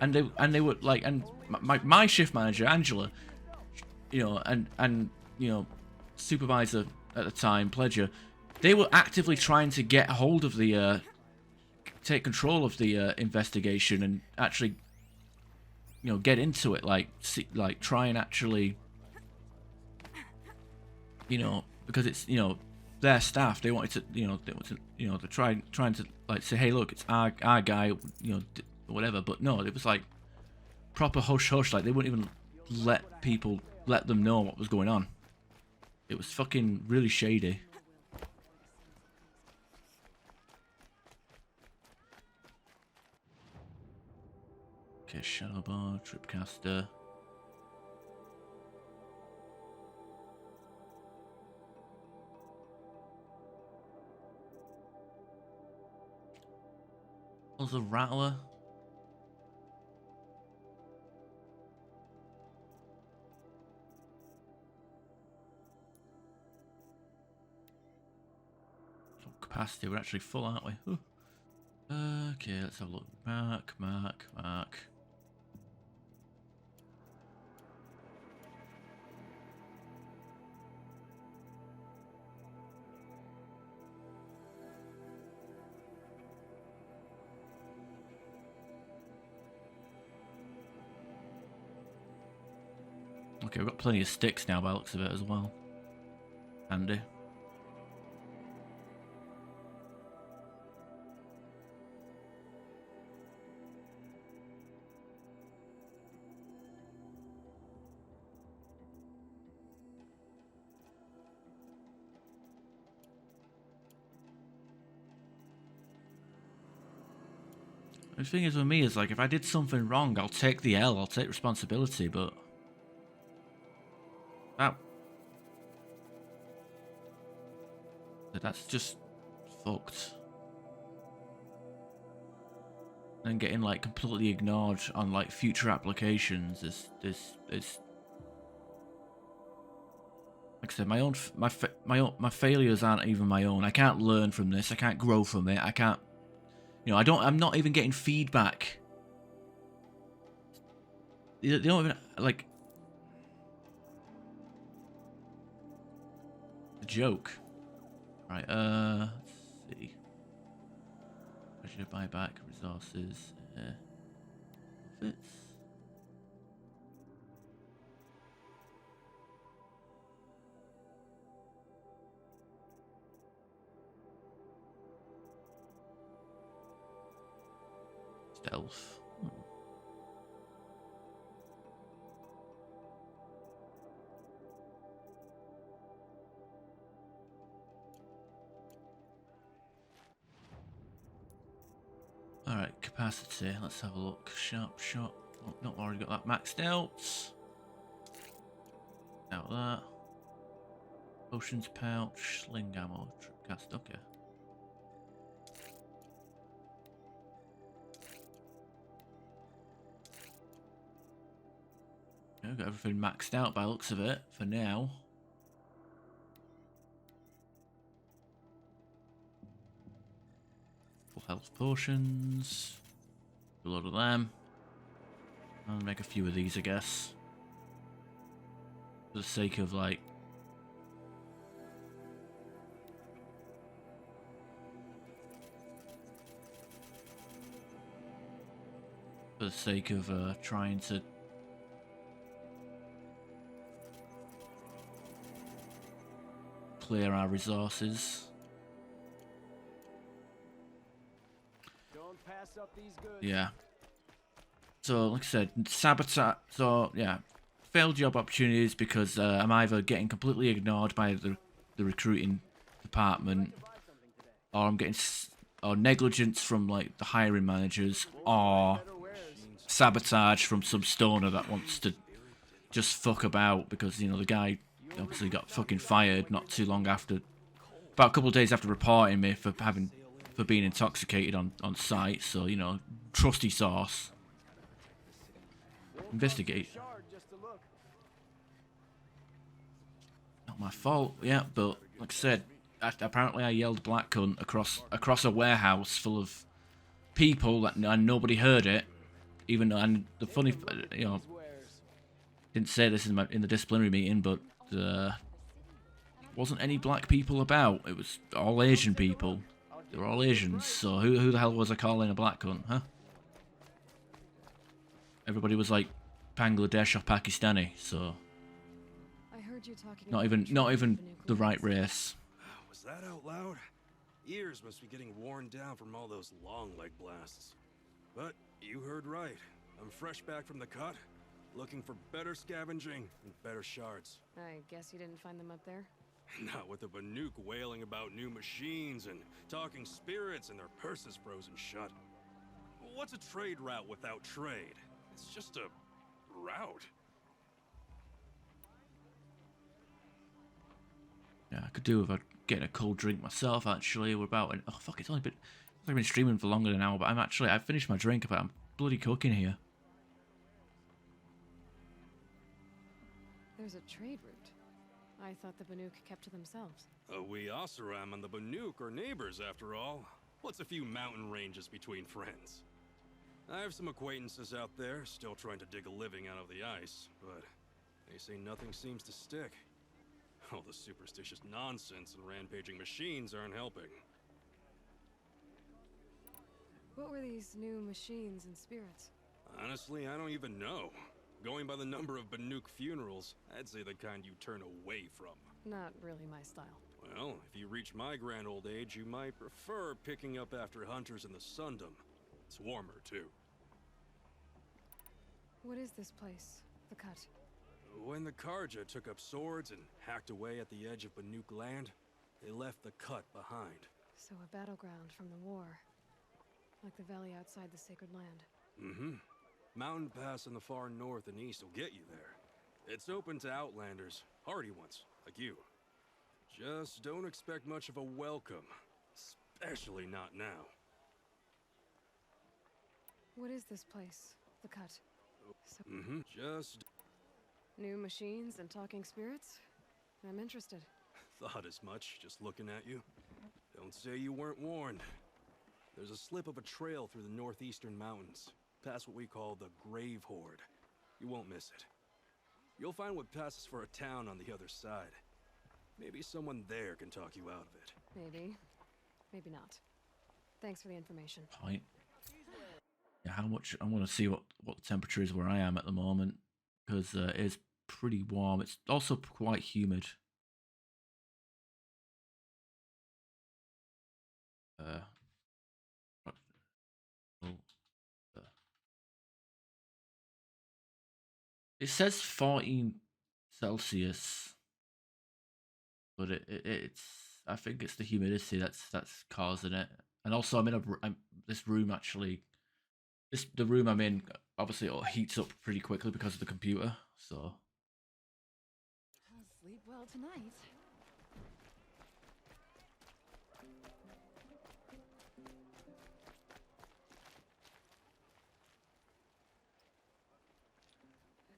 And they were like, and my shift manager Angela, you know, and you know, supervisor at the time, Pledger, they were actively trying to get hold of the take control of the investigation and actually, you know, get into it, like try and actually, you know, because it's, you know, their staff, they wanted to, you know, they're trying to like say, hey, look, it's our guy, you know, whatever. But no, it was like proper hush hush, like they wouldn't even let them know what was going on. It was fucking really shady. Okay, shadow bar, tripcaster. There's a rattler. Capacity, we're actually full, aren't we? Ooh. Okay, let's have a look. Mark. Okay, we've got plenty of sticks now by the looks of it as well. Handy. The thing is with me is like, if I did something wrong, I'll take the L, I'll take responsibility, but that's just fucked. And getting like completely ignored on like future applications is like I said, my failures aren't even my own. I can't learn from this. I can't grow from it. I can't, you know, I'm not even getting feedback. They don't even, like, a joke. Right, let's see. Pressure buyback, resources, profits. Stealth. Alright, capacity. Let's have a look. Sharp shot. Oh, no, already got that maxed out. Out that. Potions pouch. Sling ammo. Tripcast. Okay. I've got everything maxed out by the looks of it for now. Full health potions. A lot of them. I'll make a few of these, I guess. For the sake of, like... For the sake of trying to... clear our resources. Don't pass up these goods. Yeah. So, like I said, sabotage. So, yeah, failed job opportunities because I'm either getting completely ignored by the recruiting department, or I'm getting or negligence from like the hiring managers, or sabotage from some stoner that wants to just fuck about because you know the guy obviously got fucking fired not too long after, about a couple of days after reporting me for being intoxicated on site. So you know, trusty source. Investigate. Not my fault, yeah, but like I said, apparently I yelled black cunt across a warehouse full of people and nobody heard it. Even though, and the funny, you know, didn't say this in the disciplinary meeting, but wasn't any black people about. It was all Asian people. They were all Asians. So who the hell was I calling a black cunt, huh? Everybody was like Bangladesh or Pakistani, so I heard you talking not about even the right race. Was that out loud? Ears must be getting worn down from all those long leg blasts. But you heard right. I'm fresh back from the cut, looking for better scavenging and better shards. I guess you didn't find them up there? Not with the Banuk wailing about new machines and talking spirits and their purses frozen shut. What's a trade route without trade? It's just a route. Yeah, I could do with getting a cold drink myself. Actually, we're about oh fuck, it's only been I've been streaming for longer than an hour, but I finished my drink, but I'm bloody cooking here. There's a trade route. I thought the Banuk kept to themselves. We Oseram and the Banuk are neighbors after all. What's a few mountain ranges between friends? I have some acquaintances out there still trying to dig a living out of the ice, but they say nothing seems to stick. All the superstitious nonsense and rampaging machines aren't helping. What were these new machines and spirits? Honestly, I don't even know. Going by the number of Banuk funerals, I'd say the kind you turn away from. Not really my style. Well, if you reach my grand old age, you might prefer picking up after hunters in the Sundom. It's warmer, too. What is this place? The Cut? When the Karja took up swords and hacked away at the edge of Banuk land, they left the Cut behind. So a battleground from the war. Like the valley outside the Sacred Land. Mm-hmm. Mountain Pass in the far north and east will get you there. It's open to outlanders, hardy ones, like you. Just don't expect much of a welcome. Especially not now. What is this place? The Cut? So Just new machines and talking spirits? I'm interested. thought as much, just looking at you. Don't say you weren't warned. There's a slip of a trail through the northeastern mountains, past what we call the Grave Horde. You won't miss it. You'll find what passes for a town on the other side. Maybe someone there can talk you out of it. Maybe. Maybe not. Thanks for the information. Point. Yeah, how much? I want to see what the temperature is where I am at the moment, because it is pretty warm. It's also quite humid. It says 14 Celsius, but it's. I think it's the humidity that's causing it. And also, this room actually. The room I'm in, obviously, it heats up pretty quickly because of the computer. So. I'll sleep well tonight.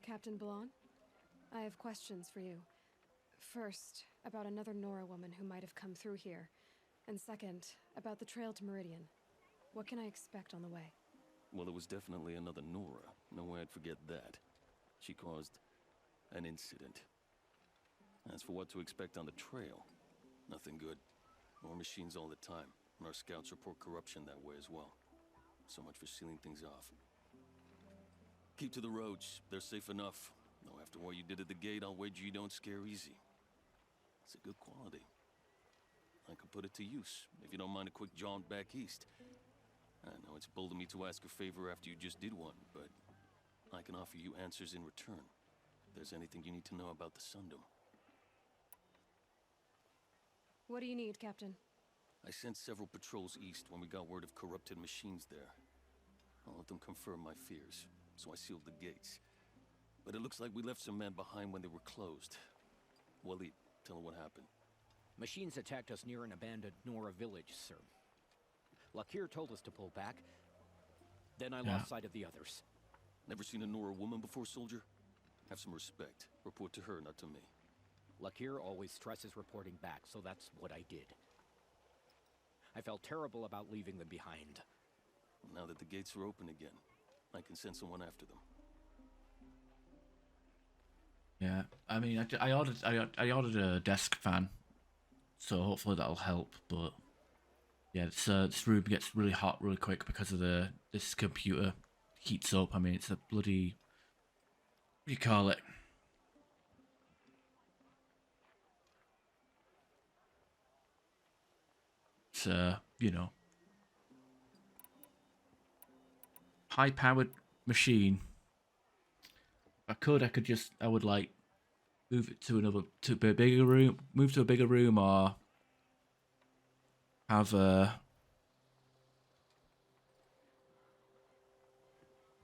Captain Ballon? I have questions for you. First, about another Nora woman who might have come through here. And second, about the trail to Meridian. What can I expect on the way? Well, it was definitely another Nora. No way I'd forget that. She caused an incident. As for what to expect on the trail, nothing good. More machines all the time, and our scouts report corruption that way as well. So much for sealing things off. Keep to the roads. They're safe enough. Though after what you did at the gate, I'll wager you don't scare easy. It's a good quality. I could put it to use, if you don't mind a quick jaunt back east. I know it's bold of me to ask a favor after you just did one, but I can offer you answers in return. If there's anything you need to know about the Sundom. What do you need, Captain? I sent several patrols east when we got word of corrupted machines there. All of them confirmed my fears, so I sealed the gates. But it looks like we left some men behind when they were closed. Waleed, tell her what happened. Machines attacked us near an abandoned Nora village, sir. Lakir told us to pull back. Then I lost sight of the others. Never seen a Nora woman before, soldier? Have some respect. Report to her, not to me. Lakir always stresses reporting back, so that's what I did. I felt terrible about leaving them behind. Now that the gates are open again, I can send someone after them. Yeah, I mean, I ordered a desk fan, so hopefully that'll help. But yeah, this room gets really hot really quick because of this computer heats up. I mean, it's a bloody, what do you call it? It's you know, high-powered machine. If I would like move it to a bigger room, move to a bigger room, or have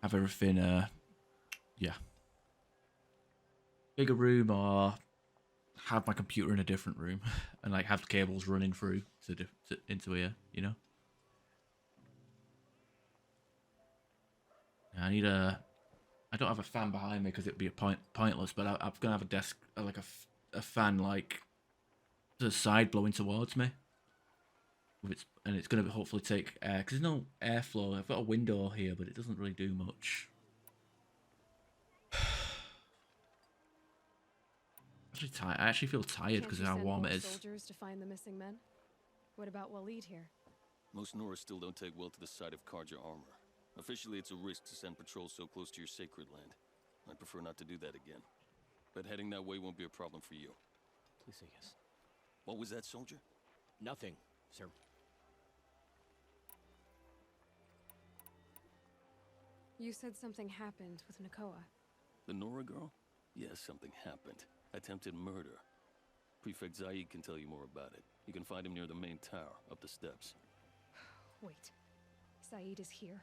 everything yeah, bigger room, or have my computer in a different room and like have cables running through into here, you know. I don't have a fan behind me because it'd be pointless, but I'm gonna have a desk, like a fan, like to the side blowing towards me. And it's gonna hopefully take air, because there's no airflow. I've got a window here, but it doesn't really do much. I actually feel tired because of how warm it is. Soldiers to find the missing men? What about Waleed here? Most Nora still don't take well to the sight of Karja armor. Officially, it's a risk to send patrols so close to your sacred land. I'd prefer not to do that again. But heading that way won't be a problem for you. Please say yes. What was that, soldier? Nothing, sir. You said something happened with Nakoa. The Nora girl? Yes, something happened. Attempted murder. Prefect Zaid can tell you more about it. You can find him near the main tower, up the steps. Wait. Zaid is here?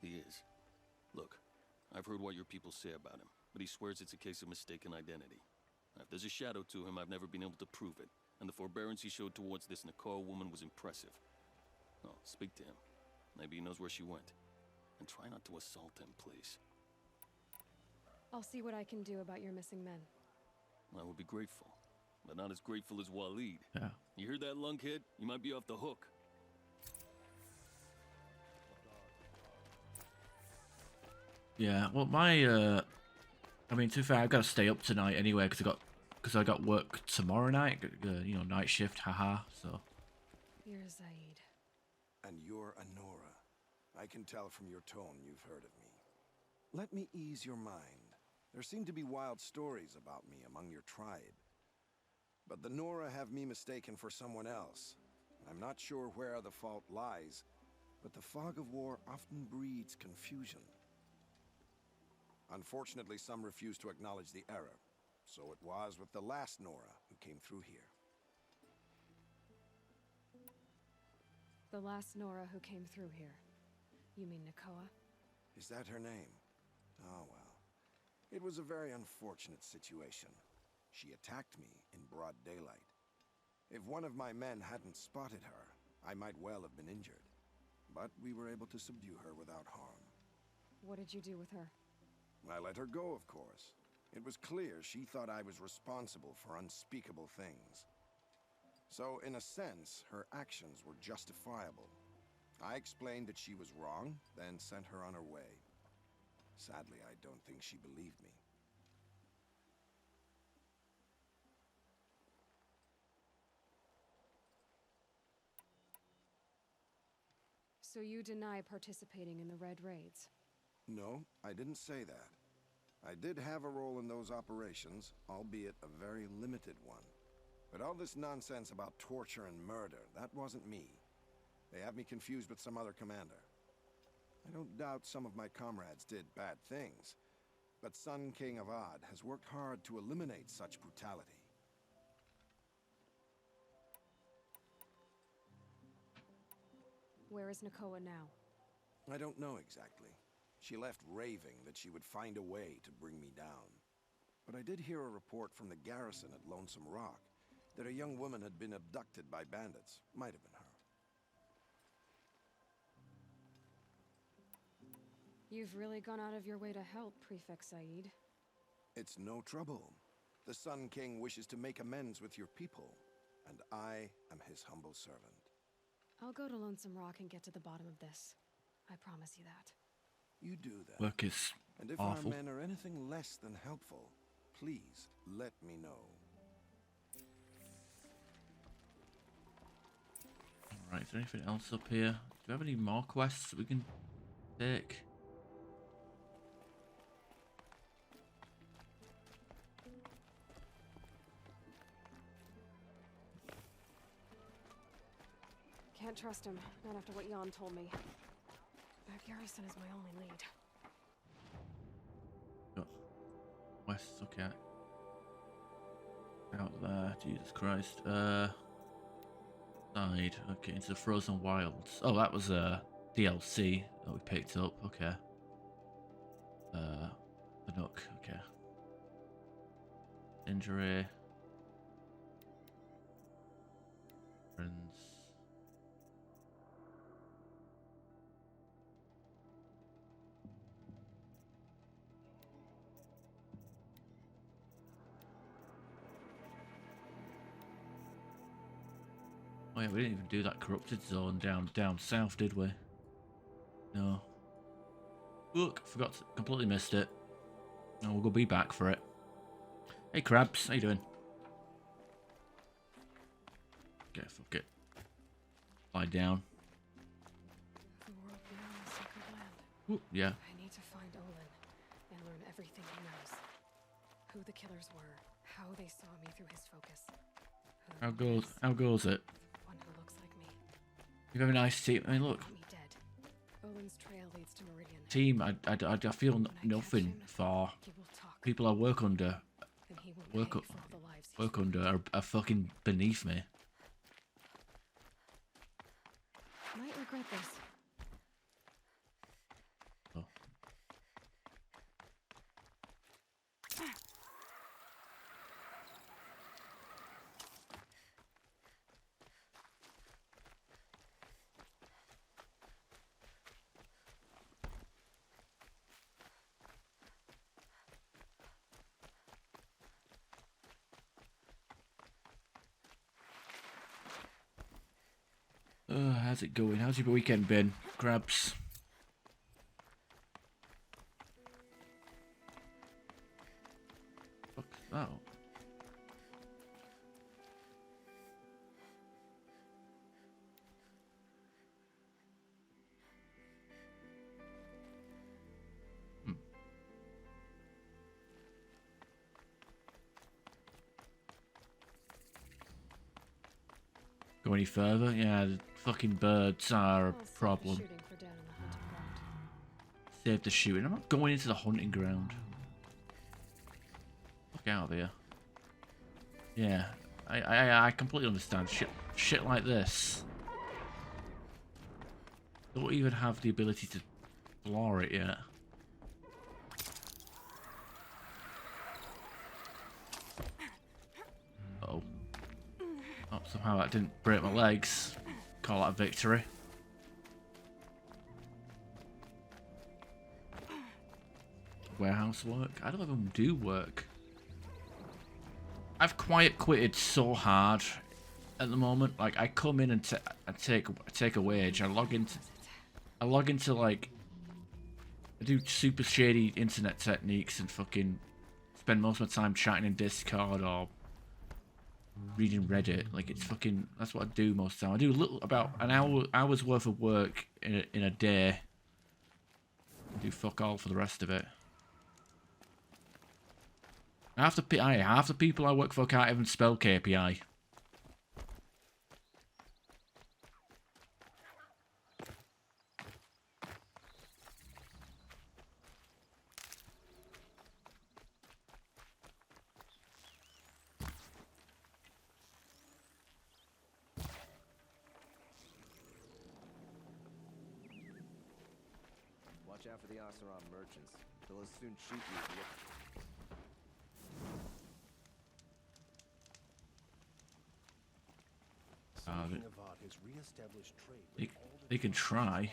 He is. Look, I've heard what your people say about him, but he swears it's a case of mistaken identity. Now, if there's a shadow to him, I've never been able to prove it, and the forbearance he showed towards this Nakoa woman was impressive. Oh, speak to him. Maybe he knows where she went. And try not to assault him, please. I'll see what I can do about your missing men. I would be grateful, but not as grateful as Waleed. Yeah. You hear that, lunkhead? You might be off the hook. Yeah, well, I mean, to be fair, I've got to stay up tonight anyway because I got work tomorrow night. You know, night shift, haha. So. You're Zaid. And you're Nora. I can tell from your tone you've heard of me. Let me ease your mind. There seem to be wild stories about me among your tribe. But the Nora have me mistaken for someone else. I'm not sure where the fault lies, but the fog of war often breeds confusion. Unfortunately, some refuse to acknowledge the error. So it was with the last Nora who came through here. The last Nora who came through here. You mean Nakoa? Is that her name? Oh well. It was a very unfortunate situation. She attacked me in broad daylight. If one of my men hadn't spotted her, I might well have been injured. But we were able to subdue her without harm. What did you do with her? I let her go, of course. It was clear she thought I was responsible for unspeakable things. So, in a sense, her actions were justifiable. I explained that she was wrong, then sent her on her way. Sadly, I don't think she believed me. So you deny participating in the Red Raids? No, I didn't say that. I did have a role in those operations, albeit a very limited one. But all this nonsense about torture and murder, that wasn't me. They have me confused with some other commander. I don't doubt some of my comrades did bad things, but Sun King of Odd has worked hard to eliminate such brutality. Where is Nakoa now? I don't know exactly. She left raving that she would find a way to bring me down. But I did hear a report from the garrison at Lonesome Rock that a young woman had been abducted by bandits. Might have been her. You've really gone out of your way to help, Prefect Saeed. It's no trouble. The Sun King wishes to make amends with your people, and I am his humble servant. I'll go to Lonesome Rock and get to the bottom of this. I promise you that. You do that. Work is And if awful. our men are anything less than helpful, please let me know. Alright, is there anything else up here? Do we have any more quests that we can take? Can't trust him, not after what Jan told me. That garrison is my only lead. Got west, okay. Out there, Jesus Christ. Side, okay, into the Frozen Wilds. Oh, that was DLC that we picked up, okay. The Nook, okay. Injury. Friends. Oh yeah, we didn't even do that corrupted zone down south, did we? No. Look, forgot to, completely missed it. No, we'll go be back for it. Hey Crabs, how you doing? Okay, fuck it. Lie down. The world beyond the sacred land. Ooh, yeah. I need to find Olin and learn everything he knows. Who the killers were, how they saw me through his focus. How goes it? One who looks like me. You have a nice team. I mean, look. Want me dead. Olin's trail leads to Meridian. Team, I feel nothing for people I work under. Work under are fucking beneath me. Might regret this. Oh. How's it going? How's your weekend been, Crabs? Fuck that. Go any further? Yeah, the fucking birds are a problem. Save the shooting. I'm not going into the hunting ground. Fuck out of here. Yeah, I completely understand. Shit like this. Don't even have the ability to floor it yet. Uh-oh. Oh, somehow that didn't break my legs. Call that a victory. warehouse work. I don't even do work. I've quiet quitted so hard at the moment. Like I come in and I take a wage. I log into like I do super shady internet techniques and fucking spend most of my time chatting in Discord or reading Reddit. Like it's fucking that's what I do most of the time. I do about an hour's worth of work in a day. I do fuck all for the rest of it. Half the people I work for can't even spell KPI. Watch out for the Oseram merchants. They'll as soon shoot you as look. They can try.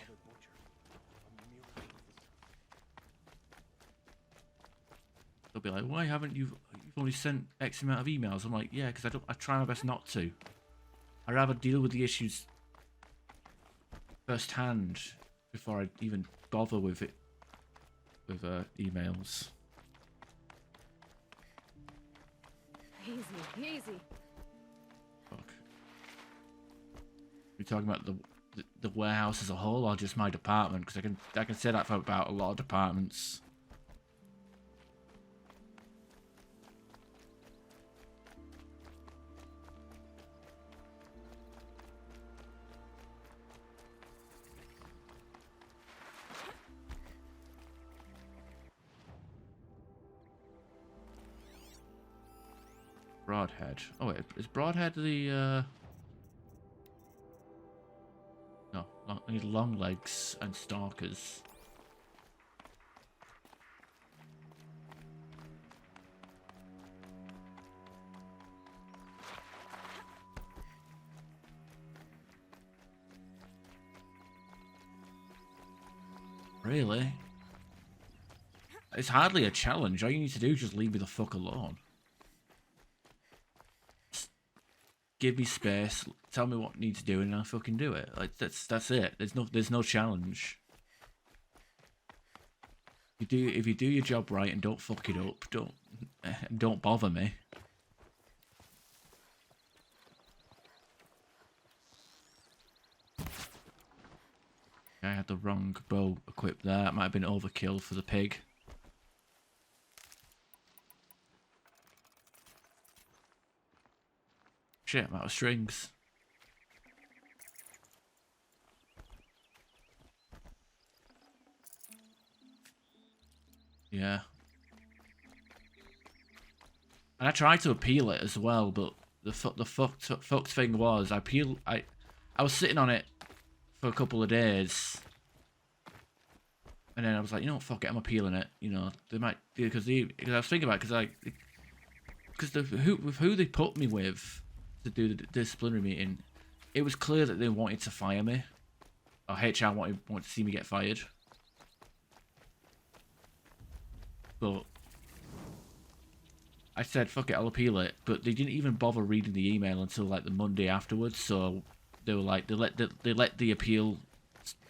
They'll be like, why haven't you've only sent X amount of emails? I'm like, yeah, because I try my best not to. I'd rather deal with the issues firsthand before I even bother with it with emails. Easy, easy. Fuck. We're talking about the warehouse as a whole, or just my department? Because I can say that for about a lot of departments. Broadhead. Oh wait, is Broadhead the no, I need long legs and stalkers. Really? It's hardly a challenge. All you need to do is just leave me the fuck alone. Give me space, tell me what needs doing, and I'll fucking do it. Like that's it. There's no challenge. If you do your job right and don't fuck it up, don't bother me. I had the wrong bow equipped there. It might have been overkill for the pig. Shit, I'm out of strings. Yeah. And I tried to appeal it as well, but the fucked thing was I was sitting on it for a couple of days, and then I was like, you know what, fuck it, I'm appealing it. You know, they might because I was thinking about who they put me with to do the disciplinary meeting, it was clear that they wanted to fire me, or HR wanted to see me get fired. But I said, fuck it, I'll appeal it. But they didn't even bother reading the email until like the Monday afterwards. So they were like, they let the appeal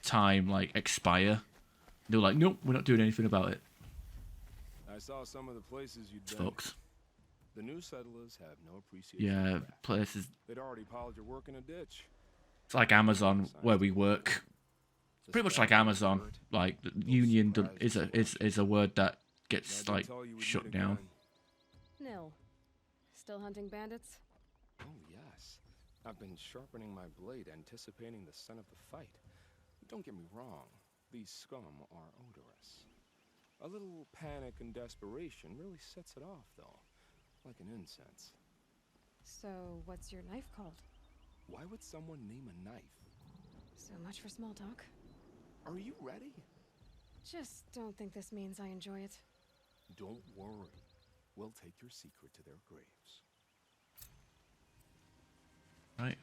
time like expire. They were like, nope, we're not doing anything about it. I saw some of the places you'd It's been. fucked. The new settlers have no appreciation. Yeah, for that. places. They'd already piled your work in a ditch. It's like Amazon where we work. It's pretty much like Amazon. Like the union is a word that gets like shut down. Nil. Still hunting bandits? Oh yes, I've been sharpening my blade, anticipating the scent of the fight. Don't get me wrong, these scum are odorous. A little panic and desperation really sets it off, though. Like an incense. So, what's your knife called? Why would someone name a knife? So much for small talk. Are you ready? Just don't think this means I enjoy it. Don't worry. We'll take your secret to their graves. Right.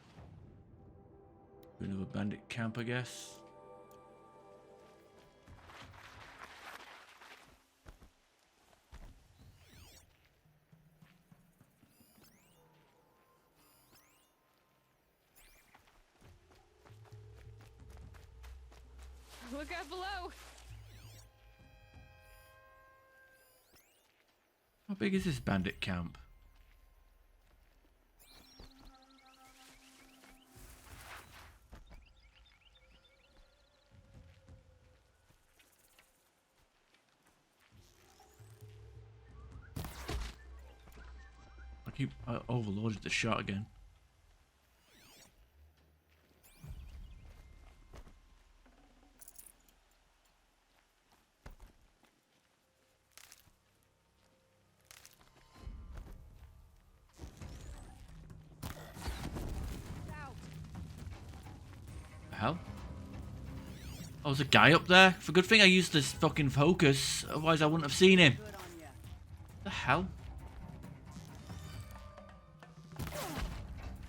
Another bandit camp, I guess. Look out below! How big is this bandit camp? I overloaded the shot again. The hell? Oh, there's a guy up there. For good thing I used this fucking focus, otherwise I wouldn't have seen him. The hell?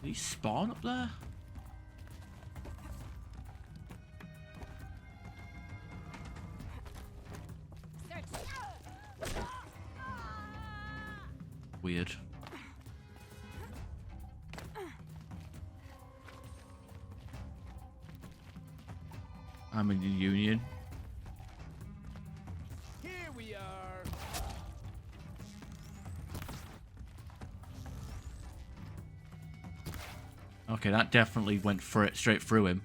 Did he spawn up there? Weird. I'm in the Union. Here we are. Okay, that definitely went for it straight through him.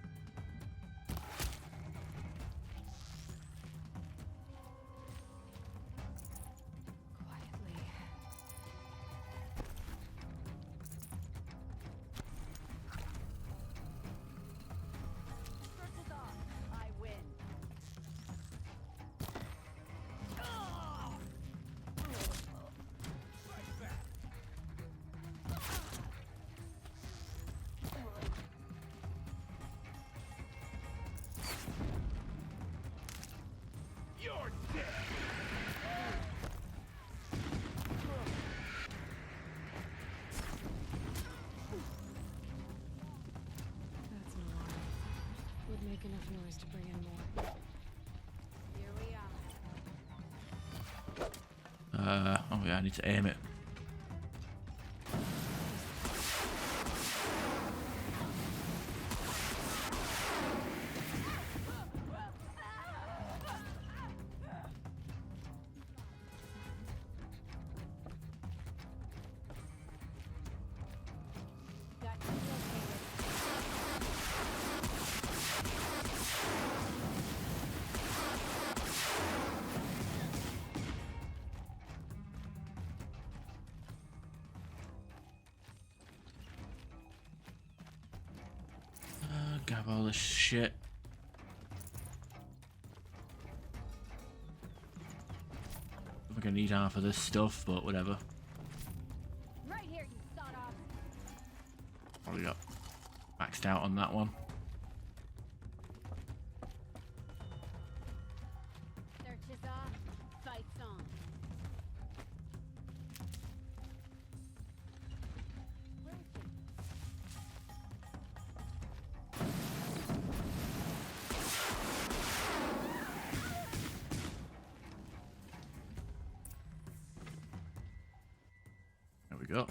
Quietly. I win. You're dead. That's an alarm. Would make enough noise to bring in more. Here we Oh yeah, I need to aim it. Grab all this shit. I'm gonna need half of this stuff, but whatever. Right here, you sawed off. Probably got maxed out on that one. Search is off. Fights on. Where is he? There we go.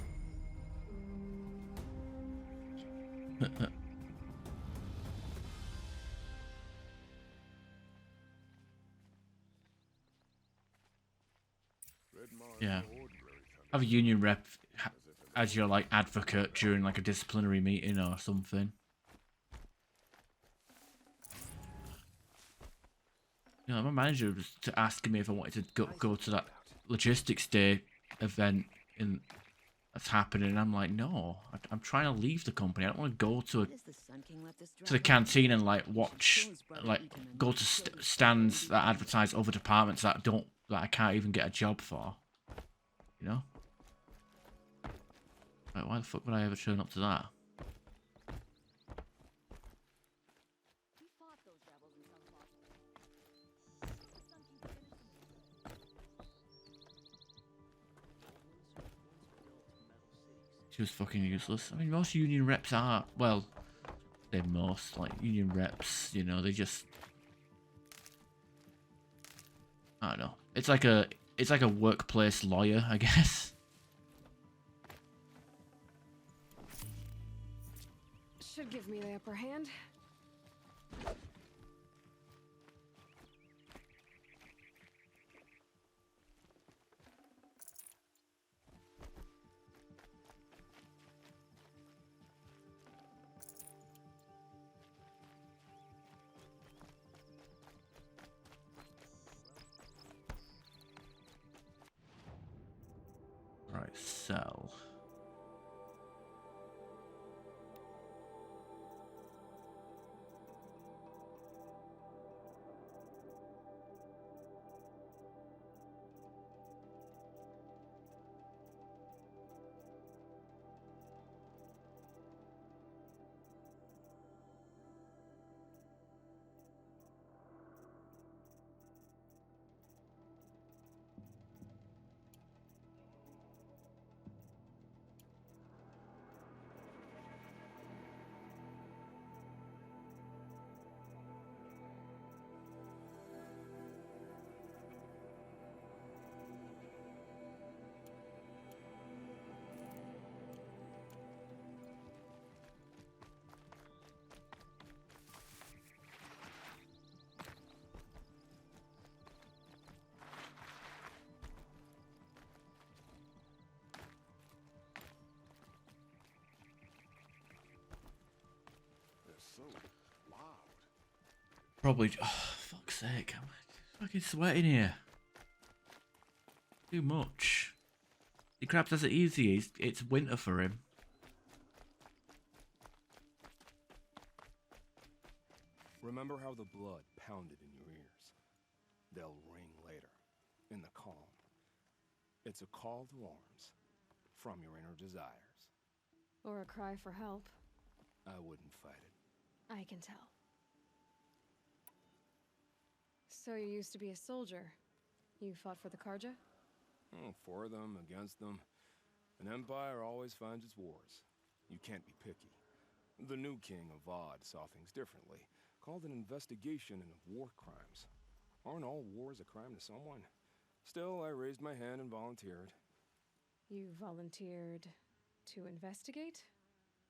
Yeah. Have a union rep as your like advocate during like a disciplinary meeting or something. You know, my manager was to ask me if I wanted to go to that logistics day event that's happening, and I'm like, no, I'm trying to leave the company. I don't want to go to the canteen and like watch, like go to stands that advertise other departments that I can't even get a job for. You know? Like, why the fuck would I ever turn up to that? We fought those rebels in some parts. She was fucking useless. I mean, most union reps are, well, they're most, like, union reps, you know, they just, I don't know. It's like a workplace lawyer, I guess. Should give me the upper hand. Right, sell. So loud. Probably. Oh, fuck's sake. I'm fucking sweating here. Too much. The Krabs has it easy. It's winter for him. Remember how the blood pounded in your ears? They'll ring later, in the calm. It's a call to arms, from your inner desires. Or a cry for help. I wouldn't fight it. I can tell. So you used to be a soldier. You fought for the Karja? For them, against them. An empire always finds its wars. You can't be picky. The new king of Vod saw things differently. Called an investigation into war crimes. Aren't all wars a crime to someone? Still, I raised my hand and volunteered. You volunteered to investigate?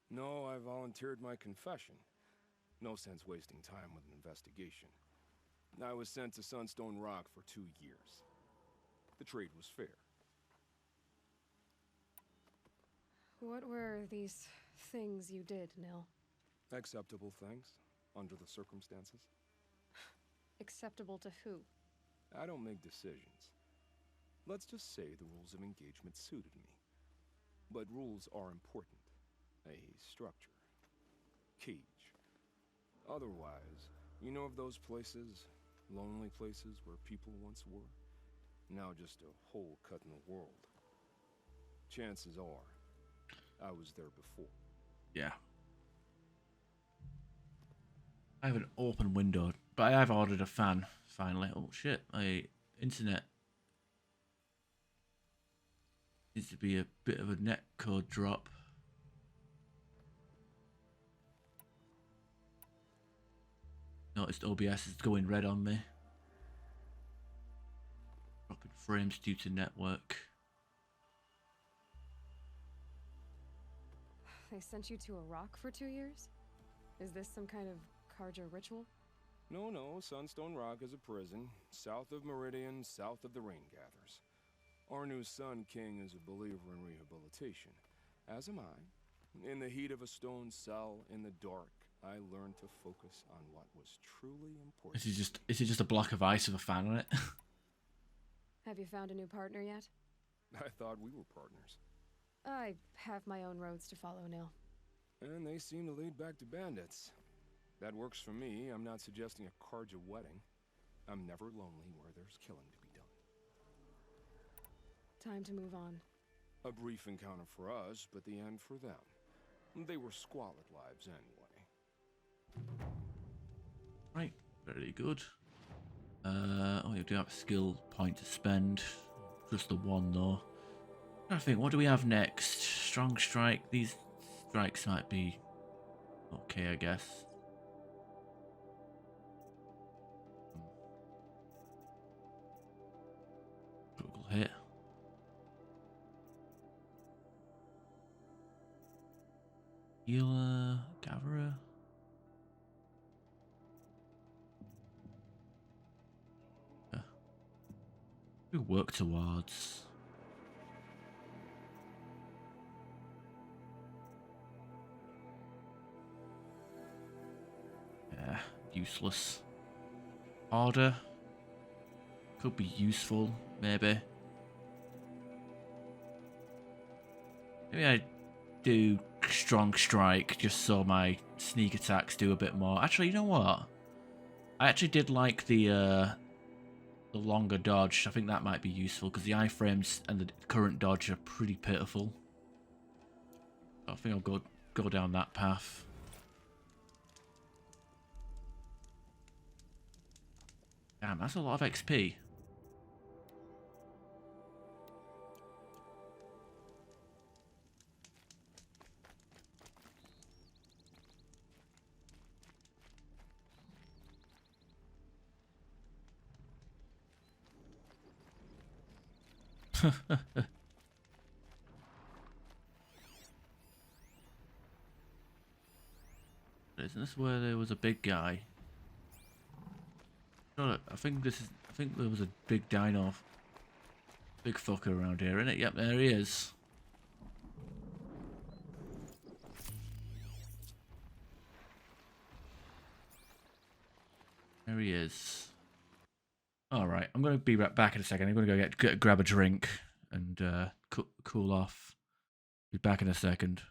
No, I volunteered my confession. No sense wasting time with an investigation. I was sent to Sunstone Rock for 2 years. The trade was fair. What were these things you did, Nil? Acceptable things, under the circumstances. Acceptable to who? I don't make decisions. Let's just say the rules of engagement suited me. But rules are important. A structure. Cage. Otherwise, you know of those places, lonely places where people once were? Now just a hole cut in the world. Chances are, I was there before. Yeah. I have an open window, but I have ordered a fan, finally. Oh shit, my internet needs to be a bit of a netcode drop. Noticed OBS is going red on me. Dropping frames due to network. They sent you to a rock for 2 years? Is this some kind of Karja ritual? No, Sunstone Rock is a prison, south of Meridian, south of the Rain Gathers. Our new Sun King is a believer in rehabilitation, as am I. In the heat of a stone cell, in the dark, I learned to focus on what was truly important. Is it just a block of ice with a fan on it? Have you found a new partner yet? I thought we were partners. I have my own roads to follow, Nil. And they seem to lead back to bandits. That works for me. I'm not suggesting a Karja wedding. I'm never lonely where there's killing to be done. Time to move on. A brief encounter for us, but the end for them. They were squalid lives anyway. Right, very good. Oh, you do have a skill point to spend. Just the one though. I think, what do we have next? Strong strike. These strikes might be okay, I guess. Critical hit. Healer, gatherer. We work towards. Yeah, useless. Order. Could be useful, maybe. Maybe I do strong strike just so my sneak attacks do a bit more. Actually, you know what? I actually did like the longer dodge. I think that might be useful because the iframes and the current dodge are pretty pitiful. I think I'll go down that path. Damn, that's a lot of XP. Isn't this where there was a big guy? No, I think there was a big dino, big fucker around here, isn't it? Yep, there he is. There he is. All right, I'm gonna be right back in a second. I'm gonna go grab a drink and cool off. Be back in a second.